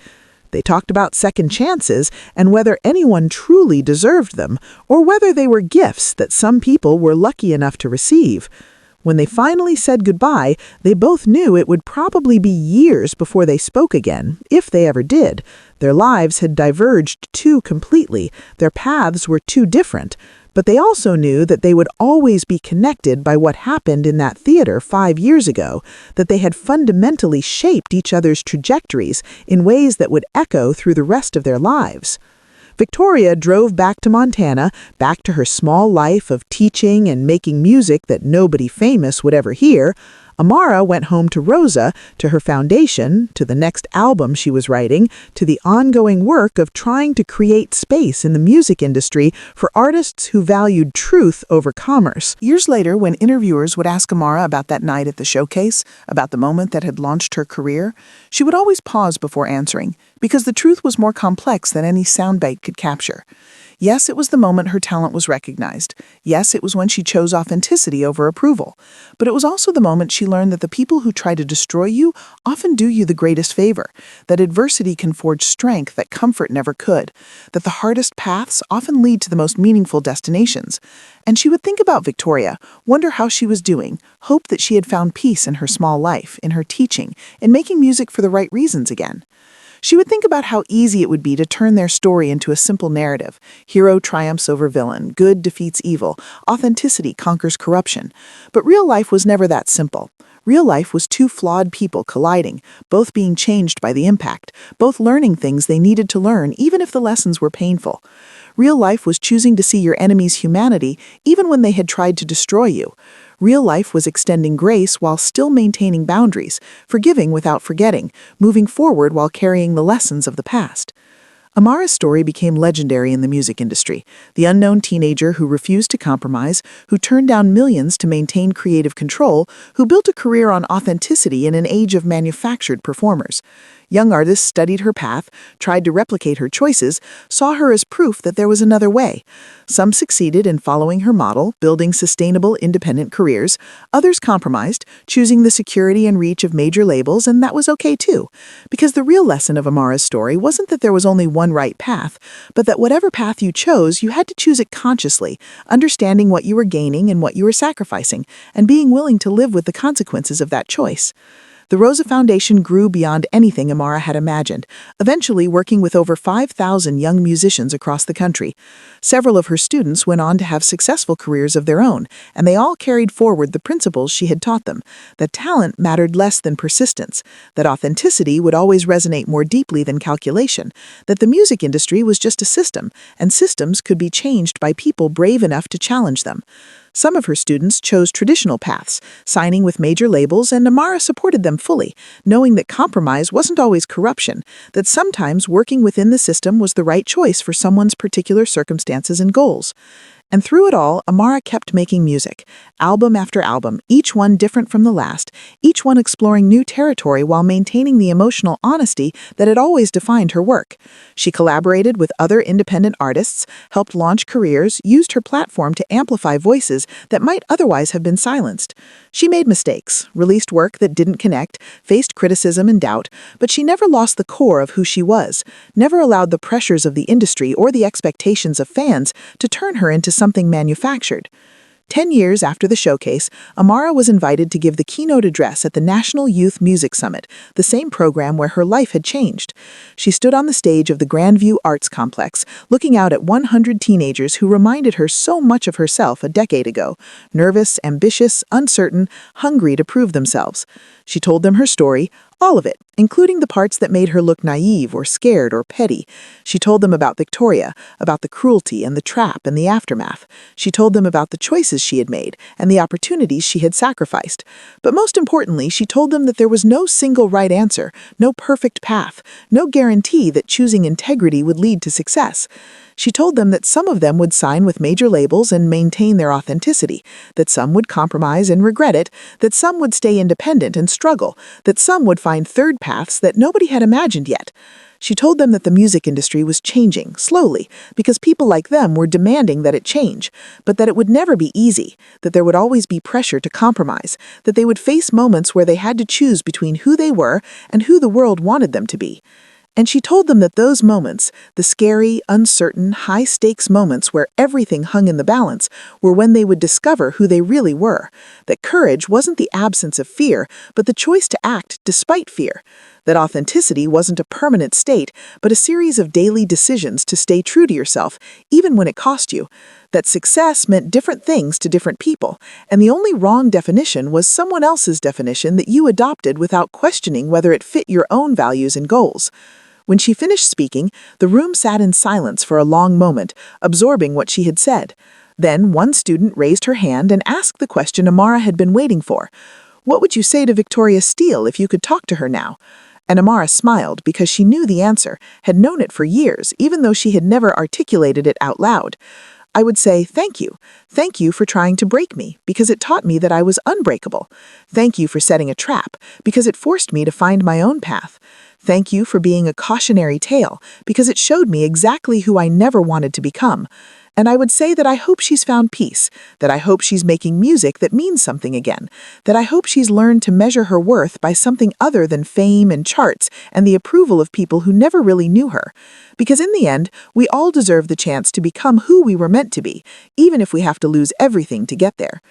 They talked about second chances and whether anyone truly deserved them, or whether they were gifts that some people were lucky enough to receive. When they finally said goodbye, they both knew it would probably be years before they spoke again, if they ever did. Their lives had diverged too completely, their paths were too different. But they also knew that they would always be connected by what happened in that theater 5 years ago, that they had fundamentally shaped each other's trajectories in ways that would echo through the rest of their lives. Victoria drove back to Montana, back to her small life of teaching and making music that nobody famous would ever hear. Amara went home to Rosa, to her foundation, to the next album she was writing, to the ongoing work of trying to create space in the music industry for artists who valued truth over commerce. Years later, when interviewers would ask Amara about that night at the showcase, about the moment that had launched her career, she would always pause before answering, because the truth was more complex than any soundbite could capture. Yes, it was the moment her talent was recognized. Yes, it was when she chose authenticity over approval. But it was also the moment she learned that the people who try to destroy you often do you the greatest favor, that adversity can forge strength that comfort never could, that the hardest paths often lead to the most meaningful destinations. And she would think about Victoria, wonder how she was doing, hope that she had found peace in her small life, in her teaching, in making music for the right reasons again. She would think about how easy it would be to turn their story into a simple narrative. Hero triumphs over villain, good defeats evil, authenticity conquers corruption. But real life was never that simple. Real life was two flawed people colliding, both being changed by the impact, both learning things they needed to learn even if the lessons were painful. Real life was choosing to see your enemy's humanity even when they had tried to destroy you. Real life was extending grace while still maintaining boundaries, forgiving without forgetting, moving forward while carrying the lessons of the past. Amara's story became legendary in the music industry, the unknown teenager who refused to compromise, who turned down millions to maintain creative control, who built a career on authenticity in an age of manufactured performers. Young artists studied her path, tried to replicate her choices, saw her as proof that there was another way. Some succeeded in following her model, building sustainable, independent careers. Others compromised, choosing the security and reach of major labels, and that was okay too. Because the real lesson of Amara's story wasn't that there was only one right path, but that whatever path you chose, you had to choose it consciously, understanding what you were gaining and what you were sacrificing, and being willing to live with the consequences of that choice. The Rosa Foundation grew beyond anything Amara had imagined, eventually working with over 5,000 young musicians across the country. Several of her students went on to have successful careers of their own, and they all carried forward the principles she had taught them, that talent mattered less than persistence, that authenticity would always resonate more deeply than calculation, that the music industry was just a system, and systems could be changed by people brave enough to challenge them. Some of her students chose traditional paths, signing with major labels, and Amara supported them fully, knowing that compromise wasn't always corruption, that sometimes working within the system was the right choice for someone's particular circumstances and goals. And through it all, Amara kept making music, album after album, each one different from the last, each one exploring new territory while maintaining the emotional honesty that had always defined her work. She collaborated with other independent artists, helped launch careers, used her platform to amplify voices that might otherwise have been silenced. She made mistakes, released work that didn't connect, faced criticism and doubt, but she never lost the core of who she was, never allowed the pressures of the industry or the expectations of fans to turn her into something manufactured. 10 years after the showcase, Amara was invited to give the keynote address at the National Youth Music Summit, the same program where her life had changed. She stood on the stage of the Grandview Arts Complex, looking out at 100 teenagers who reminded her so much of herself a decade ago, nervous, ambitious, uncertain, hungry to prove themselves. She told them her story, all of it, including the parts that made her look naive or scared or petty. She told them about Victoria, about the cruelty and the trap and the aftermath. She told them about the choices she had made and the opportunities she had sacrificed. But most importantly, she told them that there was no single right answer, no perfect path, no guarantee that choosing integrity would lead to success. She told them that some of them would sign with major labels and maintain their authenticity, that some would compromise and regret it, that some would stay independent and struggle, that some would find third paths that nobody had imagined yet. She told them that the music industry was changing, slowly, because people like them were demanding that it change, but that it would never be easy, that there would always be pressure to compromise, that they would face moments where they had to choose between who they were and who the world wanted them to be. And she told them that those moments, the scary, uncertain, high-stakes moments where everything hung in the balance, were when they would discover who they really were, that courage wasn't the absence of fear, but the choice to act despite fear, that authenticity wasn't a permanent state, but a series of daily decisions to stay true to yourself, even when it cost you, that success meant different things to different people, and the only wrong definition was someone else's definition that you adopted without questioning whether it fit your own values and goals. When she finished speaking, the room sat in silence for a long moment, absorbing what she had said. Then one student raised her hand and asked the question Amara had been waiting for. "What would you say to Victoria Steele if you could talk to her now?" And Amara smiled because she knew the answer, had known it for years, even though she had never articulated it out loud. "I would say, thank you. Thank you for trying to break me, because it taught me that I was unbreakable. Thank you for setting a trap, because it forced me to find my own path. Thank you for being a cautionary tale, because it showed me exactly who I never wanted to become. And I would say that I hope she's found peace, that I hope she's making music that means something again, that I hope she's learned to measure her worth by something other than fame and charts and the approval of people who never really knew her. Because in the end, we all deserve the chance to become who we were meant to be, even if we have to lose everything to get there."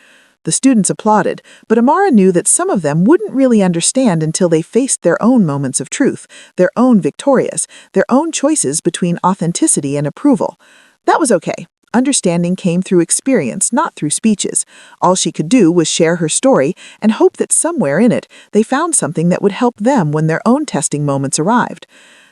The students applauded, but Amara knew that some of them wouldn't really understand until they faced their own moments of truth, their own victorias, their own choices between authenticity and approval. That was okay. Understanding came through experience, not through speeches. All she could do was share her story and hope that somewhere in it they found something that would help them when their own testing moments arrived.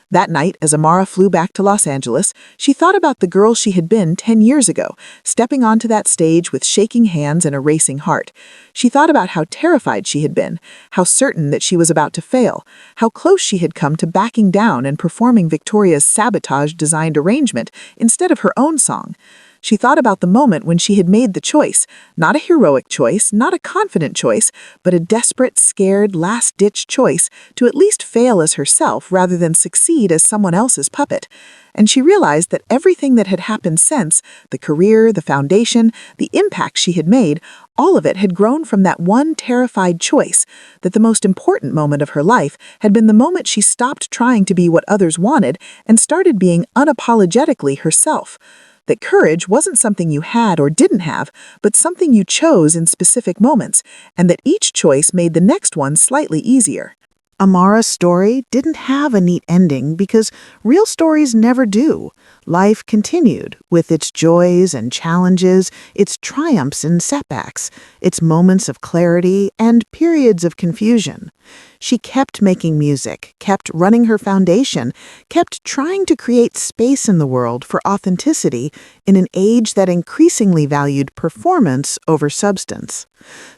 That night, as Amara flew back to Los Angeles, she thought about the girl she had been 10 years ago, stepping onto that stage with shaking hands and a racing heart. She thought about how terrified she had been, how certain that she was about to fail, how close she had come to backing down and performing Victoria's sabotage-designed arrangement instead of her own song. She thought about the moment when she had made the choice, not a heroic choice, not a confident choice, but a desperate, scared, last-ditch choice to at least fail as herself rather than succeed as someone else's puppet. And she realized that everything that had happened since, the career, the foundation, the impact she had made, all of it had grown from that one terrified choice, that the most important moment of her life had been the moment she stopped trying to be what others wanted and started being unapologetically herself. That courage wasn't something you had or didn't have, but something you chose in specific moments, and that each choice made the next one slightly easier. Amara's story didn't have a neat ending because real stories never do. Life continued, with its joys and challenges, its triumphs and setbacks, its moments of clarity and periods of confusion. She kept making music, kept running her foundation, kept trying to create space in the world for authenticity in an age that increasingly valued performance over substance.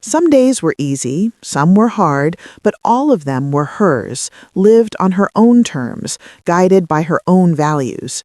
Some days were easy, some were hard, but all of them were hers, lived on her own terms, guided by her own values.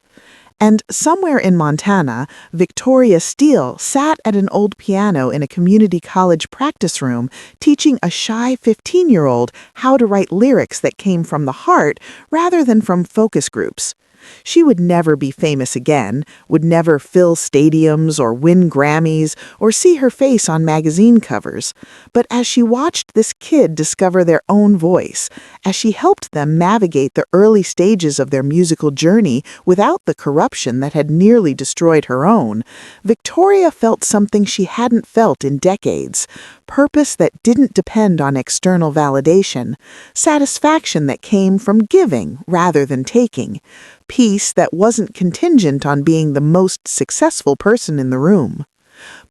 And somewhere in Montana, Victoria Steele sat at an old piano in a community college practice room, teaching a shy 15-year-old how to write lyrics that came from the heart rather than from focus groups. She would never be famous again, would never fill stadiums or win Grammys or see her face on magazine covers. But as she watched this kid discover their own voice, as she helped them navigate the early stages of their musical journey without the corruption that had nearly destroyed her own, Victoria felt something she hadn't felt in decades. Purpose that didn't depend on external validation, satisfaction that came from giving rather than taking, peace that wasn't contingent on being the most successful person in the room.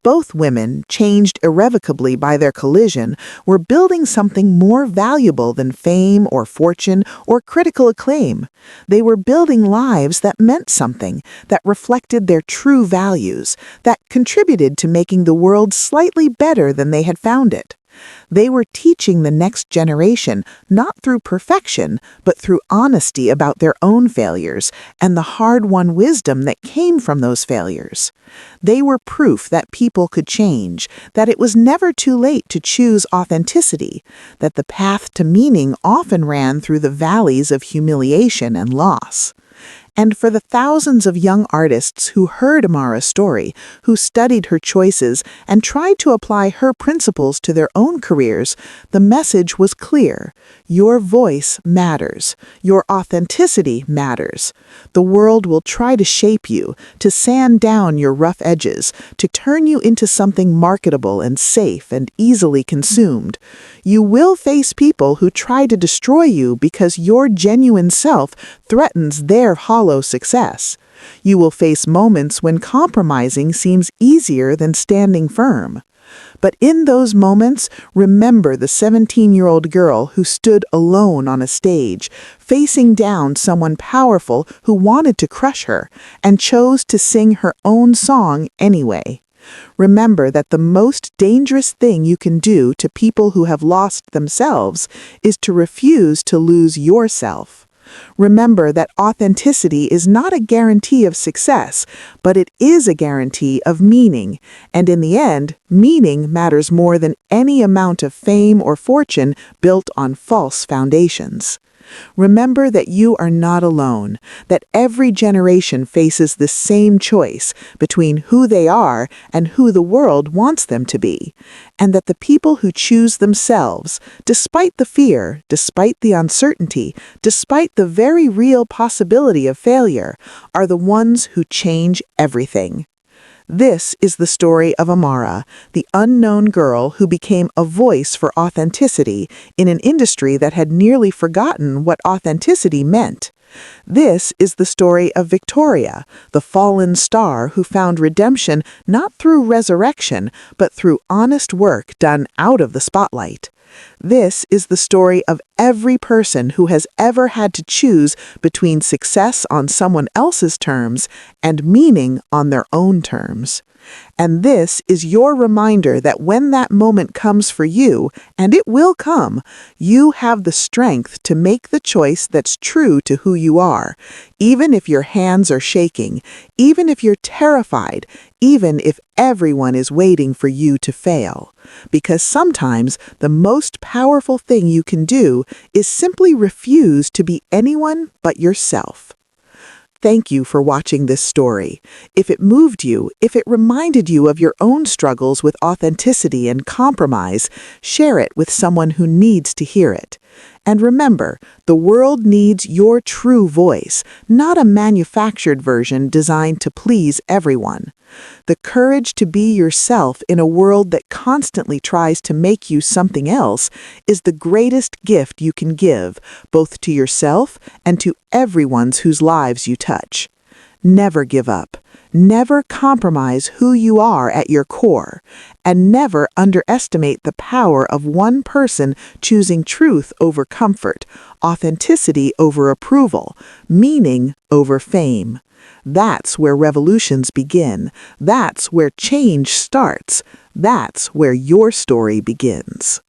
Both women, changed irrevocably by their collision, were building something more valuable than fame or fortune or critical acclaim. They were building lives that meant something, that reflected their true values, that contributed to making the world slightly better than they had found it. They were teaching the next generation, not through perfection, but through honesty about their own failures and the hard-won wisdom that came from those failures. They were proof that people could change, that it was never too late to choose authenticity, that the path to meaning often ran through the valleys of humiliation and loss. And for the thousands of young artists who heard Amara's story, who studied her choices and tried to apply her principles to their own careers, the message was clear. Your voice matters. Your authenticity matters. The world will try to shape you, to sand down your rough edges, to turn you into something marketable and safe and easily consumed. You will face people who try to destroy you because your genuine self threatens their hollow success. You will face moments when compromising seems easier than standing firm. But in those moments, remember the 17-year-old girl who stood alone on a stage, facing down someone powerful who wanted to crush her, and chose to sing her own song anyway. Remember that the most dangerous thing you can do to people who have lost themselves is to refuse to lose yourself. Remember that authenticity is not a guarantee of success, but it is a guarantee of meaning, and in the end, meaning matters more than any amount of fame or fortune built on false foundations. Remember that you are not alone, that every generation faces the same choice between who they are and who the world wants them to be, and that the people who choose themselves, despite the fear, despite the uncertainty, despite the very real possibility of failure, are the ones who change everything. This is the story of Amara, the unknown girl who became a voice for authenticity in an industry that had nearly forgotten what authenticity meant. This is the story of Victoria, the fallen star who found redemption not through resurrection, but through honest work done out of the spotlight. This is the story of every person who has ever had to choose between success on someone else's terms and meaning on their own terms. And this is your reminder that when that moment comes for you, and it will come, you have the strength to make the choice that's true to who you are, even if your hands are shaking, even if you're terrified, even if everyone is waiting for you to fail. Because sometimes the most powerful thing you can do is simply refuse to be anyone but yourself. Thank you for watching this story. If it moved you, if it reminded you of your own struggles with authenticity and compromise, share it with someone who needs to hear it. And remember, the world needs your true voice, not a manufactured version designed to please everyone. The courage to be yourself in a world that constantly tries to make you something else is the greatest gift you can give, both to yourself and to everyone whose lives you touch. Never give up. Never compromise who you are at your core, and never underestimate the power of one person choosing truth over comfort, authenticity over approval, meaning over fame. That's where revolutions begin. That's where change starts. That's where your story begins.